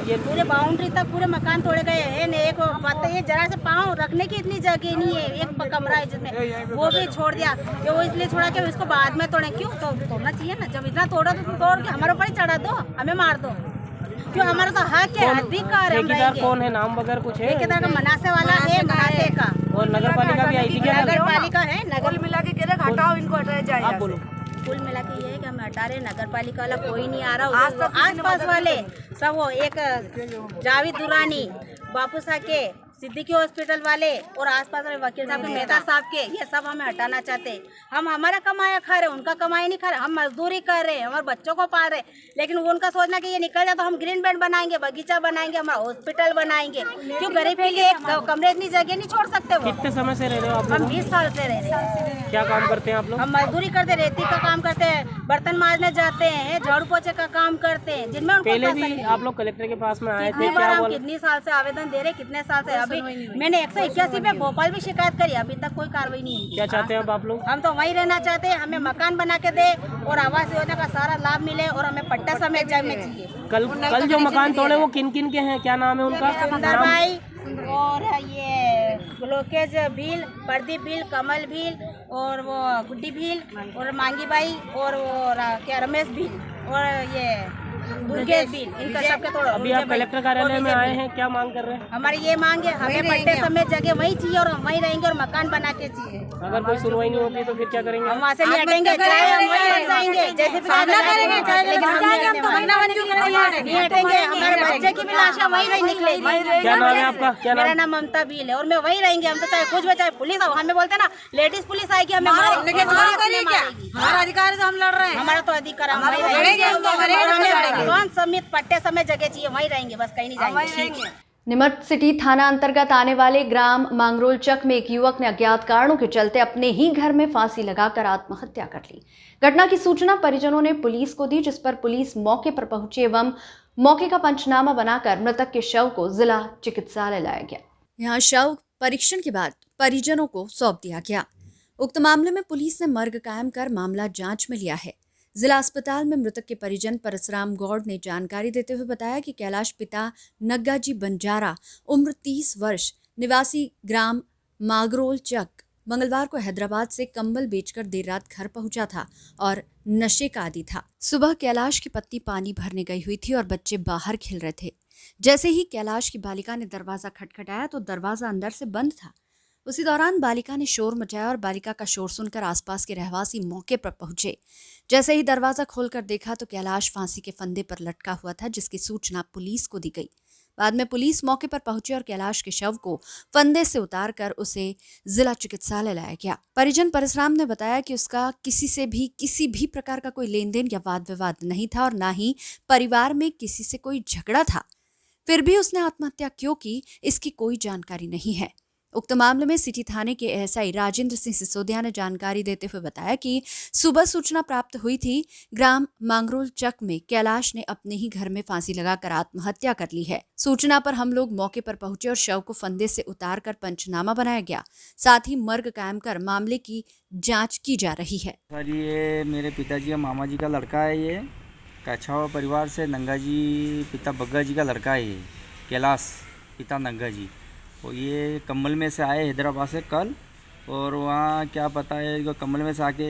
ये पूरे बाउंड्री तक पूरे मकान तोड़े गए हैं। एक बात, ये जरा से पाँव रखने की इतनी जगह नहीं है, एक कमरा है जिसमें, वो भी छोड़ दिया कि वो इसलिए छोड़ा कि इसको बाद में तोड़े। क्यों? तो तोड़ना चाहिए ना, जब इतना तोड़ो तो तोड़ के हमारे ऊपर ही चढ़ा दो, हमें मार दो क्यों? हमारा तो हक है, अधिकार है। ठेकेदार कौन है, नाम वगैरह कुछ है? ठेकेदार का मनासे वाला है, मनासे का। और नगर पालिका भी आई थी क्या? नगर पालिका है, नगर मिला के कह रहे हटाओ इनको, हटाया जाए। आप बोलो। कुल मिला के ये है कि हम हटा रहे, नगर पालिका वाला कोई नहीं आ रहा, आस पास वाले सब, वो एक जावेद दुरानी, बापू साके, सिद्दीकी हॉस्पिटल वाले और आसपास वाले वकील साहब के, मेहता साहब के, ये सब हमें हटाना चाहते हैं। हम हमारा कमाया खा रहे, उनका कमाई नहीं खा रहे, हम मजदूरी कर रहे हैं, हमारे बच्चों को पाल रहे, लेकिन उनका सोचना कि ये निकल जाए तो हम ग्रीन बेल्ट बनाएंगे, बगीचा बनाएंगे, हमारा हॉस्पिटल बनाएंगे। क्यों गरीब के लिए कमरे इतनी जगह नहीं छोड़ सकते। वो कितने समय से रह रहे हो आप? हम 20 साल से रह रहे हैं। क्या काम करते हैं आप लोग? हम मजदूरी करते, रेती का काम करते हैं, बर्तन मांजने जाते हैं, झाड़ू पोछे का काम करते हैं, जिनमें पहले भी आप लोग कलेक्टर के पास में आए थे, क्या बोला? कितनी साल से आवेदन दे रहे, कितने साल से, अभी मैंने 181 पे भोपाल भी शिकायत करी, अभी तक कोई कार्रवाई नहीं हुई। क्या चाहते हैं अब आप लोग? हम तो वहीं रहना चाहते हैं, हमें मकान बना के दे और आवास योजना का सारा लाभ मिले और हमें पट्टा समेत चाहिए। कल जो मकान तोड़े वो किन किन के हैं, क्या नाम है उनका? सुंदर भाई और ये लोकेश भील, प्रदीप भील, कमल भील और वो गुड्डी भील और मांगी बाई और वो क्या रमेश भील और ये दुर्गेश भील, इनका सबके थोड़ा। अभी आप कलेक्टर कार्यालय में आए हैं, क्या मांग कर रहे हैं? हमारी ये मांग है, हमें पट्टे समेत जगह वहीं चाहिए और हम वहीं रहेंगे और मकान बना के चाहिए। अगर कोई सुनवाई नहीं होती तो फिर क्या करेंगे? हम वहाँ से नहीं हटेंगे, चाहे हम वहीं रह जाएंगे, जैसे सामना करेंगे, लेकिन हम नहीं हटेंगे। हमारे बच्चे की भी लाशा वहीं रही निकलेगी। क्या नाम है आपका? क्या मेरा नाम ममता भील है और मैं वहीं रहेंगे। हम तो चाहे कुछ भी, चाहे पुलिस आओ, हमें बोलते ना लेडीज पुलिस आएगी, हमें हमारा अधिकार हम लड़ रहे हैं, हमारा तो अधिकार हम समित पट्टे समेत जगह चाहिए, वहीं रहेंगे, बस कहीं नहीं जाएंगे। निमट सिटी थाना अंतर्गत आने वाले ग्राम मांगरोल चक में एक युवक ने अज्ञात कारणों के चलते अपने ही घर में फांसी लगाकर आत्महत्या कर ली। घटना की सूचना परिजनों ने पुलिस को दी, जिस पर पुलिस मौके पर पहुंची एवं मौके का पंचनामा बनाकर मृतक के शव को जिला चिकित्सालय लाया गया। यहाँ शव परीक्षण के बाद परिजनों को सौंप दिया गया। उक्त मामले में पुलिस ने मर्ग कायम कर मामला जांच में लिया है। जिला अस्पताल में मृतक के परिजन परसराम गौड़ ने जानकारी देते हुए बताया कि कैलाश पिता नग्गाजी बंजारा उम्र 30 वर्ष निवासी ग्राम मागरोल चक मंगलवार को हैदराबाद से कंबल बेचकर देर रात घर पहुंचा था और नशे का आदी था। सुबह कैलाश की पत्नी पानी भरने गई हुई थी और बच्चे बाहर खेल रहे थे। जैसे ही कैलाश की बालिका ने दरवाजा खटखटाया तो दरवाजा अंदर से बंद था। उसी दौरान बालिका ने शोर मचाया और बालिका का शोर सुनकर आसपास के रहवासी मौके पर पहुंचे। जैसे ही दरवाजा खोलकर देखा तो कैलाश फांसी के फंदे पर लटका हुआ था, जिसकी सूचना पुलिस को दी गई। बाद में पुलिस मौके पर पहुंची और कैलाश के शव को फंदे से उतारकर उसे जिला चिकित्सालय लाया गया। परिजन परसराम ने बताया कि उसका किसी भी प्रकार का कोई लेन देन या वाद विवाद नहीं था और न ही परिवार में किसी से कोई झगड़ा था। फिर भी उसने आत्महत्या क्यों की, इसकी कोई जानकारी नहीं है। उक्त मामले में सिटी थाने के एएसआई राजेंद्र सिंह सिसोदिया ने जानकारी देते हुए बताया कि सुबह सूचना प्राप्त हुई थी। ग्राम मांगरोल चक में कैलाश ने अपने ही घर में फांसी लगाकर आत्महत्या कर ली है। सूचना पर हम लोग मौके पर पहुंचे और शव को फंदे से उतारकर पंचनामा बनाया गया। साथ ही मर्ग कायम कर मामले की जाँच की जा रही है। सर ये मेरे पिताजी का मामा जी का लड़का है, ये कछावा परिवार से नंगा जी पिता बग्गा जी का लड़का है, ये कैलाश पिता नंगा जी। और ये कम्बल में से आए हैदराबाद से कल, और वहाँ क्या पता है कम्बल में से आके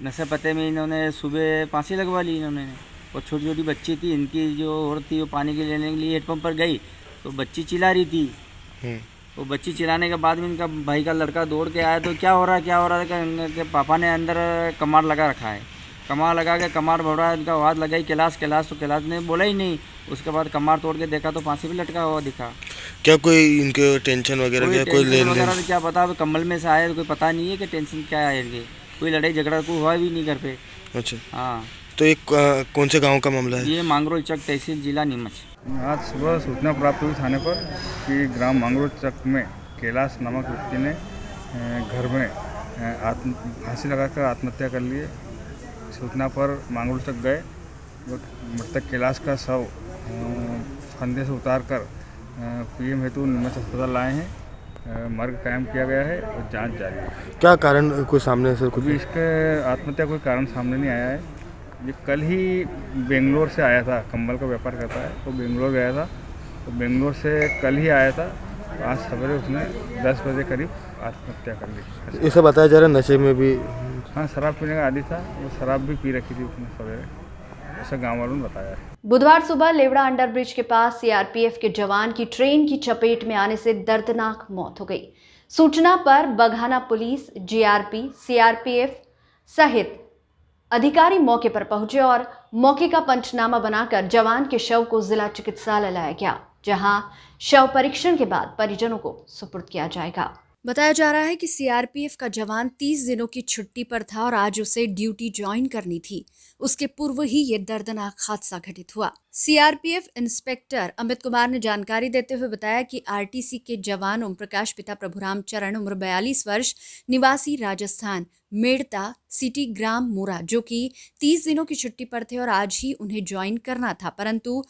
नशे पते में इन्होंने सुबह फांसी लगवा ली इन्होंने। और छोटी छोटी बच्ची थी इनकी जो औरत थी, वो पानी के लेने के लिए हेडपम्प पर गई तो बच्ची चिल्ला रही थी। वो बच्ची चिल्लाने के बाद में इनका भाई का लड़का दौड़ के आया तो क्या हो रहा है कि पापा ने अंदर कमार लगा रखा है। कमार लगा के कमार भर रहा है, उनका आवाज़ लगाई कैलाश तो कैलाश ने बोला ही नहीं। उसके बाद कमार तोड़ के देखा तो फांसी भी लटका हुआ दिखा। क्या कोई इनके टेंशन वगैरह कोई लेन देन क्या पता, कम्बल में से आए तो कोई पता नहीं है कि टेंशन क्या है इनके। कोई लड़ाई झगड़ा कोई हुआ भी नहीं घर पे। अच्छा हाँ। तो एक कौन से गांव का मामला है? ये मांगरोल चक तहसील जिला नीमच। आज सुबह सूचना प्राप्त हुई थाने पर कि ग्राम मांगरोल चक में कैलाश नामक व्यक्ति ने घर में फांसी लगाकर आत्महत्या कर ली। सूचना पर मांगरोल चक गए, मृतक कैलाश का शव फंदे से उतारकर पीएम हेतु नीमच अस्पताल लाए हैं। मर्ग कायम किया गया है और जांच जारी है। क्या कारण कोई सामने से कुछ? इसके आत्महत्या कोई कारण सामने नहीं आया है। ये कल ही बेंगलोर से आया था, कंबल का व्यापार करता है तो बेंगलोर गया था, तो बेंगलोर से कल ही आया था। आज सवेरे उसने 10 बजे करीब आत्महत्या कर ली। ऐसा बताया जा रहा है नशे में भी? हाँ, शराब पीने का आदी था, वो शराब भी पी रखी थी उसने सवेरे, ऐसा गाँव वालों ने बताया है। बुधवार सुबह लेवड़ा अंडरब्रिज के पास सीआरपीएफ के जवान की ट्रेन की चपेट में आने से दर्दनाक मौत हो गई। सूचना पर बघाना पुलिस, जीआरपी, सीआरपीएफ सहित अधिकारी मौके पर पहुंचे और मौके का पंचनामा बनाकर जवान के शव को जिला चिकित्सालय लाया गया, जहां शव परीक्षण के बाद परिजनों को सुपुर्द किया जाएगा। बताया जा रहा है कि सीआरपीएफ का जवान 30 दिनों की छुट्टी पर था और आज उसे ड्यूटी ज्वाइन करनी थी। उसके पूर्व ही ये दर्दनाक हादसा घटित हुआ। सीआरपीएफ इंस्पेक्टर अमित कुमार ने जानकारी देते हुए बताया कि आरटीसी के जवान ओम प्रकाश पिता प्रभुराम चरण उम्र 42 वर्ष निवासी राजस्थान मेड़ता सिटी ग्राम मोरा, जो कि 30 दिनों की छुट्टी पर थे और आज ही उन्हें ज्वाइन करना था, परंतु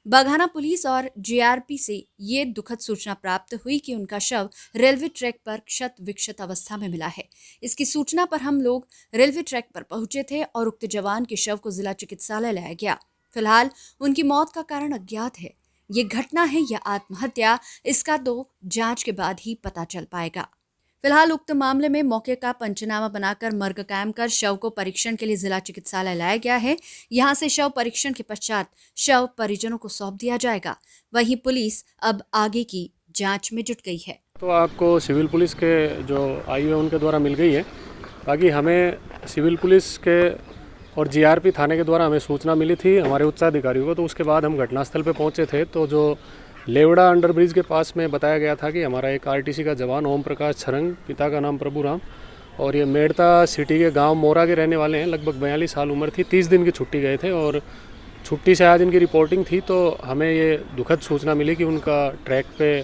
बाघाना पुलिस और जीआरपी से ये दुखद सूचना प्राप्त हुई कि उनका शव रेलवे ट्रैक पर क्षत विक्षत अवस्था में मिला है। इसकी सूचना पर हम लोग रेलवे ट्रैक पर पहुंचे थे और उक्त जवान के शव को जिला चिकित्सालय लाया गया। फिलहाल उनकी मौत का कारण अज्ञात है। ये घटना है या आत्महत्या, इसका तो जांच के बाद ही पता चल पाएगा। फिलहाल उक्त मामले में मौके का पंचनामा बनाकर मर्ग कायम कर शव को परीक्षण के लिए जिला चिकित्सालय लाया गया है। यहां से शव परीक्षण के पश्चात शव परिजनों को सौंप दिया जाएगा। वहीं पुलिस अब आगे की जांच में जुट गई है। तो आपको सिविल पुलिस के जो आई है उनके द्वारा मिल गई है। बाकी हमें सिविल पुलिस के और जीआरपी थाने के द्वारा हमें सूचना मिली थी हमारे उच्चाधिकारियों को, तो उसके बाद हम घटनास्थल पर पहुँचे थे। तो जो लेवड़ा अंडरब्रिज के पास में बताया गया था कि हमारा एक आरटीसी का जवान ओम प्रकाश छरंग, पिता का नाम प्रभुराम, और ये मेड़ता सिटी के गांव मोरा के रहने वाले हैं। लगभग 42 साल उम्र थी। 30 दिन की छुट्टी गए थे और छुट्टी से आज इनकी रिपोर्टिंग थी, तो हमें ये दुखद सूचना मिली कि उनका ट्रैक पे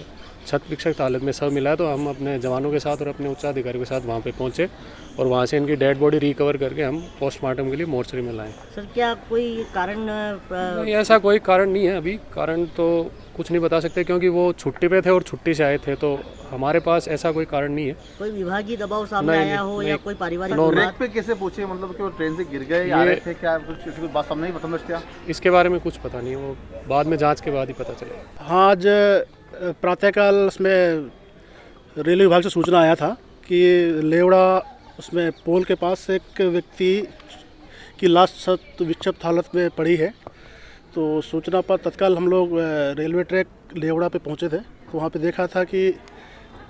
छत विक्षत हालत में शव मिला है। तो हम अपने जवानों के साथ और अपने उच्चाधिकारियों के साथ वहाँ पे पहुँचे और वहाँ से इनकी डेड बॉडी रिकवर करके हम पोस्टमार्टम के लिए मोर्चरी में लाए। सर, क्या कोई कारण नहीं, ऐसा कोई कारण नहीं है। अभी कारण तो कुछ नहीं बता सकते क्योंकि वो छुट्टी पे थे और छुट्टी से आए थे, तो हमारे पास ऐसा कोई कारण नहीं है। कोई विभागीय दबाव सामने आया हो या कोई पारिवारिक ट्रैक पे कैसे पहुंचे, मतलब कि वो ट्रेन से गिर गए या आ रहे थे, क्या कुछ बात सामने ही प्रथम दृष्टया? इसके बारे में कुछ पता नहीं, वो बाद में जांच के बाद ही पता चलेगा। हाँ, आज प्रातःकाल उसमें रेलवे विभाग से सूचना आया था कि लेवड़ा उसमें पोल के पास एक व्यक्ति की लाश छत विक्षिप्त हालत में पड़ी है। तो सूचना पर तत्काल हम लोग रेलवे ट्रैक लेवड़ा पे पहुंचे थे। तो वहाँ पे देखा था कि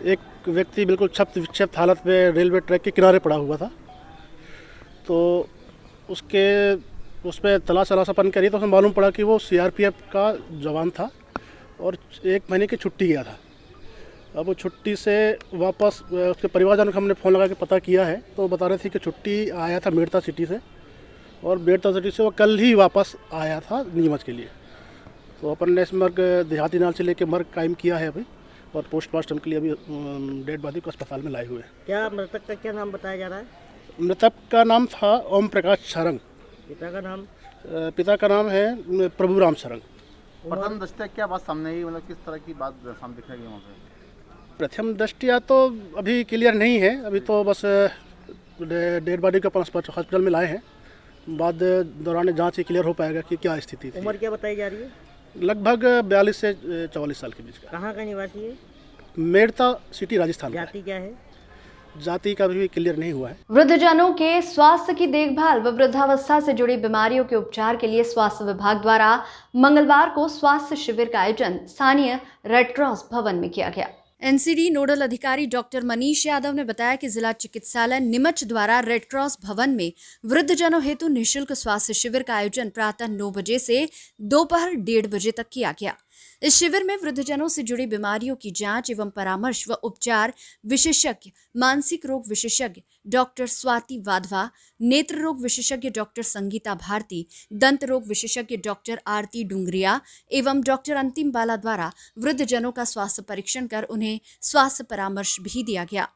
एक व्यक्ति बिल्कुल छत विक्षिप्त हालत में रेलवे ट्रैक के किनारे पड़ा हुआ था। तो उसमें तलाश अपन करी तो उसमें मालूम पड़ा कि वो सीआरपीएफ का जवान था और 1 महीने की छुट्टी गया था। अब वो छुट्टी से वापस उसके परिवारजनों को हमने फ़ोन लगा के पता किया है, तो बता रहे थे कि छुट्टी आया था मेड़ता सिटी से और मेड़ता सिटी से वो कल ही वापस आया था नीमच के लिए। तो अपन ने इस मर्ग देहाती नाल से लेके मर्ग कायम किया है अभी और पोस्टमार्टम के लिए अभी डेड बॉडी को अस्पताल में लाए हुए हैं। क्या मृतक का क्या नाम बताया जा रहा है? मृतक का नाम था ओम प्रकाश छरंग। पिता का नाम है प्रभुराम छरंग। प्रथम दृष्टया क्या बात सामने आई, मतलब किस तरह की बात सामने दिखाई गई वहाँ पे? प्रथम दृष्टया तो अभी क्लियर नहीं है। अभी तो बस डेड बॉडी को अपन हॉस्पिटल में लाए हैं। बाद दौरान जांच ही क्लियर हो पाएगा कि क्या स्थिति थी। उम्र क्या बताई जा रही है? लगभग 42 से 44 साल के बीच का। कहाँ का निवासी है? मेड़ता सिटी राजस्थान। जाति क्या है? जाति का भी क्लियर नहीं हुआ है। वृद्धजनों के स्वास्थ्य की देखभाल व वृद्धावस्था से जुड़ी बीमारियों के उपचार के लिए स्वास्थ्य विभाग द्वारा मंगलवार को स्वास्थ्य शिविर का आयोजन स्थानीय रेड क्रॉस भवन में किया गया। एनसीडी नोडल अधिकारी डॉक्टर मनीष यादव ने बताया कि जिला चिकित्सालय नीमच द्वारा रेड क्रॉस भवन में वृद्धजनों हेतु निःशुल्क स्वास्थ्य शिविर का आयोजन प्रातः 9 बजे से दोपहर 1:30 बजे तक किया गया। इस शिविर में वृद्धजनों से जुड़ी बीमारियों की जांच एवं परामर्श व उपचार विशेषज्ञ, मानसिक रोग विशेषज्ञ डॉक्टर स्वाति वाधवा, नेत्र रोग विशेषज्ञ डॉक्टर संगीता भारती, दंत रोग विशेषज्ञ डॉक्टर आरती डुंगरिया एवं डॉक्टर अंतिम बाला द्वारा वृद्धजनों का स्वास्थ्य परीक्षण कर उन्हें स्वास्थ्य परामर्श भी दिया गया।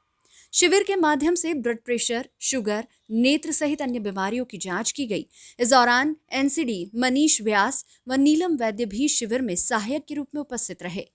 शिविर के माध्यम से ब्लड प्रेशर, शुगर, नेत्र सहित अन्य बीमारियों की जांच की गई। इस दौरान एनसीडी मनीष व्यास व नीलम वैद्य भी शिविर में सहायक के रूप में उपस्थित रहे।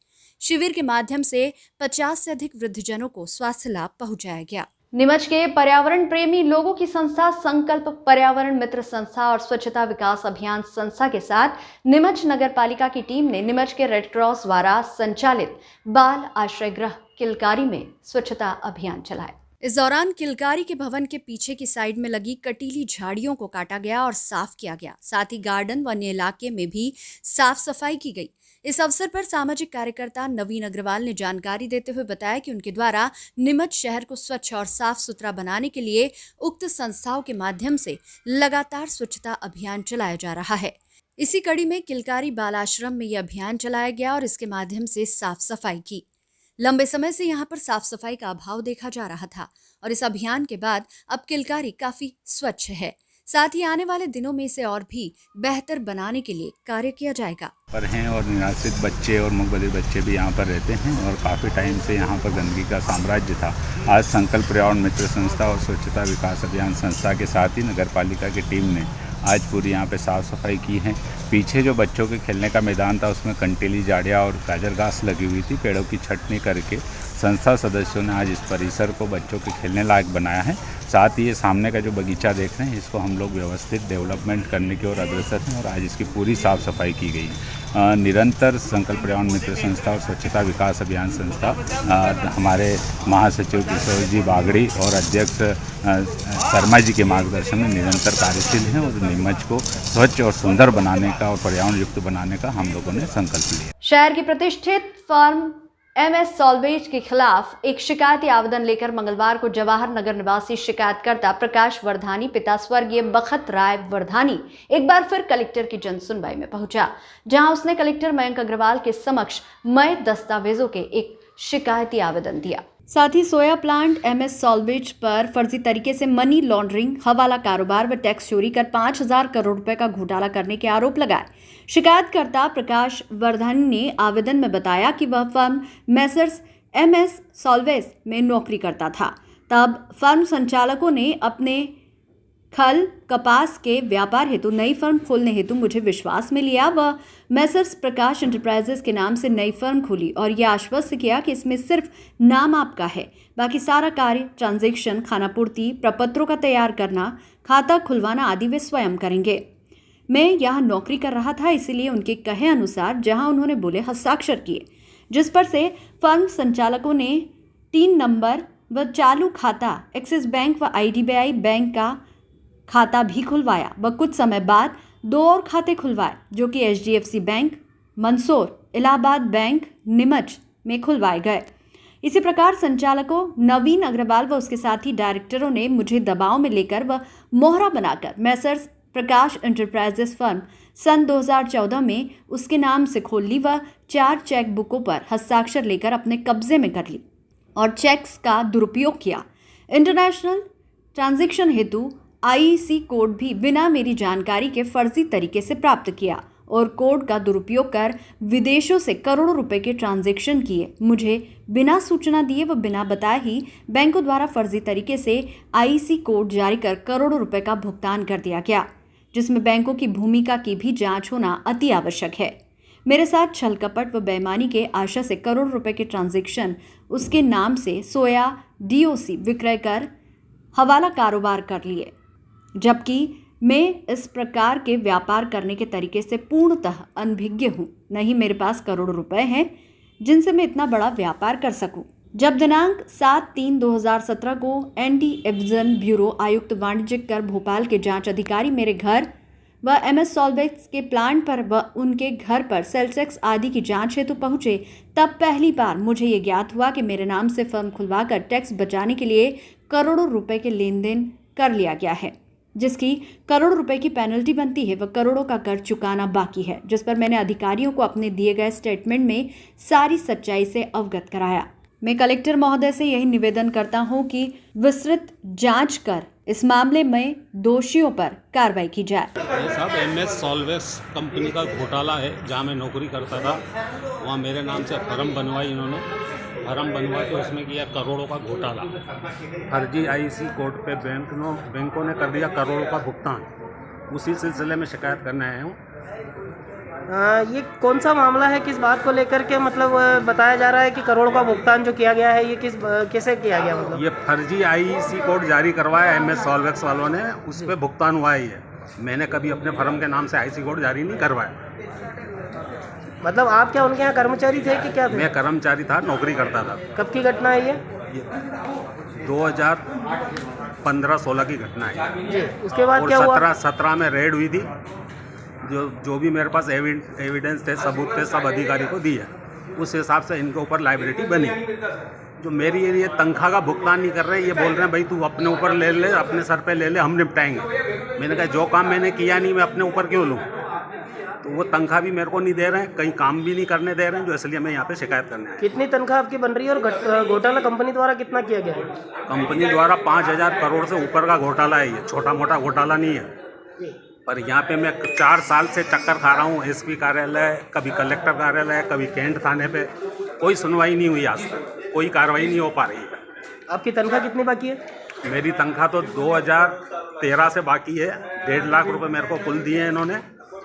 शिविर के माध्यम से 50 से अधिक वृद्धजनों को स्वास्थ्य लाभ पहुंचाया गया। नीमच के पर्यावरण प्रेमी लोगों की संस्था संकल्प पर्यावरण मित्र संस्था और स्वच्छता विकास अभियान संस्था के साथ नीमच नगर पालिका की टीम ने नीमच के रेड क्रॉस द्वारा संचालित बाल आश्रय गृह किलकारी में स्वच्छता अभियान चलाया। इस दौरान किलकारी के भवन के पीछे की साइड में लगी कटीली झाड़ियों को काटा गया और साफ किया गया। साथ ही गार्डन व अन्य इलाके में भी साफ सफाई की गई। इस अवसर पर सामाजिक कार्यकर्ता नवीन अग्रवाल ने जानकारी देते हुए बताया कि उनके द्वारा नीमच शहर को स्वच्छ और साफ सुथरा बनाने के लिए उक्त संस्थाओं के माध्यम से लगातार स्वच्छता अभियान चलाया जा रहा है। इसी कड़ी में किलकारी बाल आश्रम में यह अभियान चलाया गया और इसके माध्यम से साफ सफाई की। लंबे समय से यहाँ पर साफ सफाई का अभाव देखा जा रहा था और इस अभियान के बाद अब किलकारी काफी स्वच्छ है। साथ ही आने वाले दिनों में इसे और भी बेहतर बनाने के लिए कार्य किया जाएगा। पर हैं और निराश्रित बच्चे और मूकबधिर बच्चे भी यहाँ पर रहते हैं और काफ़ी टाइम से यहाँ पर गंदगी का साम्राज्य था। आज संकल्प पर्यावरण मित्र संस्था और स्वच्छता विकास अभियान संस्था के साथ ही नगर पालिका की टीम ने आज पूरी यहाँ पे साफ़ सफाई की है। पीछे जो बच्चों के खेलने का मैदान था उसमें कंटीली झाड़ियाँ और गाजर घास लगी हुई थी। पेड़ों की छटनी करके संस्था सदस्यों ने आज इस परिसर को बच्चों के खेलने लायक बनाया है। साथ ही ये सामने का जो बगीचा देख रहे हैं इसको हम लोग व्यवस्थित डेवलपमेंट करने की ओर अग्रसर हैं और आज इसकी पूरी साफ़ सफाई की गई है। निरंतर संकल्प पर्यावरण मित्र संस्था और स्वच्छता विकास अभियान संस्था हमारे महासचिव किशोर जी बागड़ी और अध्यक्ष शर्मा जी के मार्गदर्शन में निरंतर कार्यशील हैं और नीमच को स्वच्छ और सुंदर बनाने का और पर्यावरण युक्त बनाने का हम लोगों ने संकल्प लिया। शहर की प्रतिष्ठित फर्म MS सॉल्वेज के खिलाफ एक शिकायती आवेदन लेकर मंगलवार को जवाहर नगर निवासी शिकायतकर्ता प्रकाश वर्धानी पिता स्वर्गीय बखत राय वर्धानी एक बार फिर कलेक्टर की जन सुनवाई में पहुंचा, जहां उसने कलेक्टर मयंक अग्रवाल के समक्ष मय दस्तावेजों के एक शिकायती आवेदन दिया। साथ ही सोया प्लांट MS सॉल्वेज पर फर्जी तरीके से मनी लॉन्ड्रिंग, हवाला कारोबार व टैक्स चोरी कर 5,000 करोड़ रुपए का घोटाला करने के आरोप लगाए। शिकायतकर्ता प्रकाश वर्धानी ने आवेदन में बताया कि वह फर्म मैसर्स MS सॉल्वेज में नौकरी करता था। तब फर्म संचालकों ने अपने खल कपास के व्यापार हेतु नई फर्म खोलने हेतु मुझे विश्वास में लिया व मैसर्स प्रकाश एंटरप्राइजेस के नाम से नई फर्म खोली और यह आश्वस्त किया कि इसमें सिर्फ नाम आपका है, बाकी सारा कार्य, ट्रांजैक्शन, खानापूर्ति, प्रपत्रों का तैयार करना, खाता खुलवाना आदि वे स्वयं करेंगे। मैं यहाँ नौकरी कर रहा था, इसीलिए उनके कहे अनुसार जहाँ उन्होंने बोले हस्ताक्षर किए, जिस पर से फर्म संचालकों ने 3 नंबर व चालू खाता एक्सिस बैंक व IDBI बैंक का खाता भी खुलवाया व कुछ समय बाद 2 और खाते खुलवाए जो कि HDFC bank, Mandsaur, Allahabad bank, Neemuch में खुलवाए गए। इसी प्रकार संचालकों नवीन अग्रवाल व उसके साथी डायरेक्टरों ने मुझे दबाव में लेकर व मोहरा बनाकर मैसर्स प्रकाश एंटरप्राइजेस फर्म सन 2014 में उसके नाम से खोल ली व 4 चेक बुकों पर हस्ताक्षर लेकर अपने कब्जे में कर ली और चेक्स का दुरुपयोग किया। इंटरनेशनल ट्रांजैक्शन हेतु IEC कोड भी बिना मेरी जानकारी के फर्जी तरीके से प्राप्त किया और कोड का दुरुपयोग कर विदेशों से करोड़ों रुपए के ट्रांजैक्शन किए। मुझे बिना सूचना दिए व बिना बताए ही बैंकों द्वारा फर्जी तरीके से IEC कोड जारी कर करोड़ों रुपए का भुगतान कर दिया गया, जिसमें बैंकों की भूमिका की भी जांच होना अति आवश्यक है। मेरे साथ छल कपट व बेईमानी के आशा से करोड़ों रुपए के ट्रांजैक्शन उसके नाम से सोया DOC विक्रय कर हवाला कारोबार कर लिए, जबकि मैं इस प्रकार के व्यापार करने के तरीके से पूर्णतः अनभिज्ञ हूँ। नहीं मेरे पास करोड़ों रुपए हैं जिनसे मैं इतना बड़ा व्यापार कर सकूं। जब दिनांक 7/3/2017 को एंटी एब्जन ब्यूरो आयुक्त वाणिज्यिक कर भोपाल के जांच अधिकारी मेरे घर व MS सॉल्वेज के प्लांट पर व उनके घर पर सेल्सेक्स आदि की जांच हेतु पहुंचे, तब पहली बार मुझे ये ज्ञात हुआ कि मेरे नाम से फर्म खुलवाकर टैक्स बचाने के लिए करोड़ों रुपए के लेन देन कर लिया गया है, जिसकी करोड़ों रुपए की पेनल्टी बनती है व करोड़ों का कर चुकाना बाकी है, जिस पर मैंने अधिकारियों को अपने दिए गए स्टेटमेंट में सारी सच्चाई से अवगत कराया। मैं कलेक्टर महोदय से यही निवेदन करता हूं कि विस्तृत जांच कर इस मामले में दोषियों पर कार्रवाई की जाए। साहब MS सॉल्वेज कंपनी का घोटाला है, जहां मैं नौकरी करता था वहां मेरे नाम से फर्म बनवाई इन्होंने, फर्म बनवा के उसमें किया करोड़ों का घोटाला। फर्जी IEC कोड पे बैंकों ने कर दिया करोड़ों का भुगतान। उसी सिलसिले में शिकायत करने आया हूँ। ये कौन सा मामला है, किस बात को लेकर के मतलब बताया जा रहा है कि करोड़ों का भुगतान जो किया गया है, ये कैसे किया गया? मतलब ये फर्जी IEC कोड जारी करवाया MS सॉल्वेज वालों ने, उस पर भुगतान हुआ ही है। मैंने कभी अपने फर्म के नाम से IEC कोड जारी नहीं करवाया। मतलब आप क्या उनके यहाँ कर्मचारी थे कि क्या थे? मैं कर्मचारी था, नौकरी करता था। कब की घटना है ये? 2015-16 की घटना है जी। उसके बाद क्या हुआ? 17 में रेड हुई थी, जो भी मेरे पास एविडेंस थे, सबूत थे, सब अधिकारी को दिए। उस हिसाब से इनके ऊपर लायबिलिटी बनी। जो मेरी ये तनख्वाह का भुगतान नहीं कर रहे, ये बोल रहे हैं भाई तू अपने ऊपर ले ले, अपने सर पे ले ले, हम निपटाएंगे। मैंने कहा जो काम मैंने किया नहीं मैं अपने ऊपर क्यों लूँ। तो वो तनख्वाह भी मेरे को नहीं दे रहे हैं, कहीं काम भी नहीं करने दे रहे हैं, जो इसलिए मैं यहाँ पे शिकायत करने आया। कितनी तनख्वाह आपकी बन रही है और घोटाला कंपनी द्वारा कितना किया गया है? कंपनी द्वारा 5,000 करोड़ से ऊपर का घोटाला है। ये छोटा मोटा घोटाला नहीं है। पर यहाँ पे मैं 4 साल से चक्कर खा रहा हूँ, एसपी कार्यालय, कभी कलेक्टर कार्यालय, कभी कैंट थाने पे, कोई सुनवाई नहीं हुई आज तक, कोई कार्रवाई नहीं हो पा रही है। आपकी तनख्वाह कितनी बाकी है? मेरी तनख्वाह तो 2013 से बाकी है। 1.5 लाख रुपए मेरे को कुल दिए इन्होंने,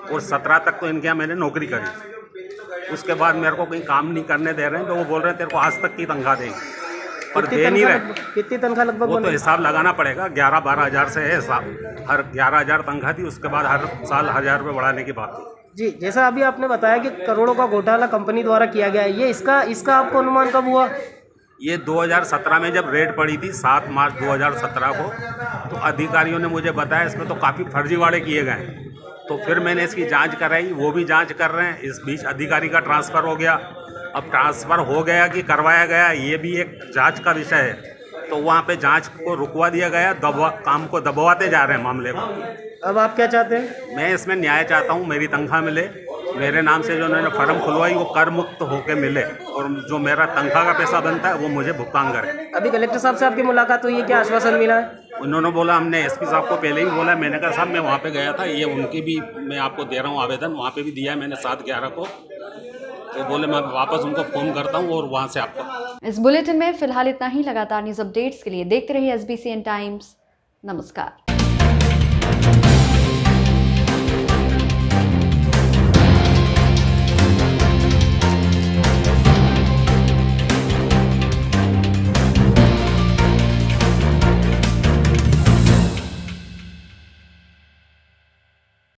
और 17 तक तो इनके यहाँ मैंने नौकरी करी। उसके बाद मेरे को कहीं काम नहीं करने दे रहे हैं, तो वो बोल रहे हैं तेरे को आज तक की तनख्वाह देंगे, पर दे नहीं रहे। कितनी तनख्वाह लगभग? वो तो हिसाब लगाना पड़ेगा। 11-12 हज़ार से है हिसाब। हर 11,000 तनख्वाह थी, उसके बाद हर साल 1,000 रुपये बढ़ाने की बात थी। जी, जैसा अभी आपने बताया कि करोड़ों का घोटाला कंपनी द्वारा किया गया है, ये इसका आपको अनुमान कब हुआ? ये 2017 में जब रेड पड़ी थी, 7 मार्च 2017 को, तो अधिकारियों ने मुझे बताया इसमें तो काफ़ी फर्जीवाड़े किए गए हैं। तो फिर मैंने इसकी जांच कराई, वो भी जांच कर रहे हैं। इस बीच अधिकारी का ट्रांसफ़र हो गया। अब ट्रांसफ़र हो गया कि करवाया गया, ये भी एक जांच का विषय है। तो वहाँ पे जांच को रुकवा दिया गया, काम को दबवाते जा रहे हैं मामले को। अब आप क्या चाहते हैं? मैं इसमें न्याय चाहता हूँ, मेरी तनख्वाह मिले, मेरे नाम से जो उन्होंने फर्म खुलवाई वो कर मुक्त होकर मिले, और जो मेरा तनख्वाह का पैसा बनता है वो मुझे भुगतान करे। अभी कलेक्टर साहब से आपकी मुलाकात हुई है, क्या आश्वासन मिला है? उन्होंने बोला, हमने एसपी साहब को पहले ही बोला। मैंने कहा साहब मैं वहाँ पे गया था, ये उनकी भी मैं आपको दे रहा हूँ आवेदन, वहाँ पे भी दिया है मैंने 7/11 को। तो बोले मैं वापस उनको फ़ोन करता हूँ और वहाँ से आपको। इस बुलेटिन में फिलहाल इतना ही। लगातार न्यूज़ अपडेट्स के लिए देखते रहिए SBCN टाइम्स। नमस्कार।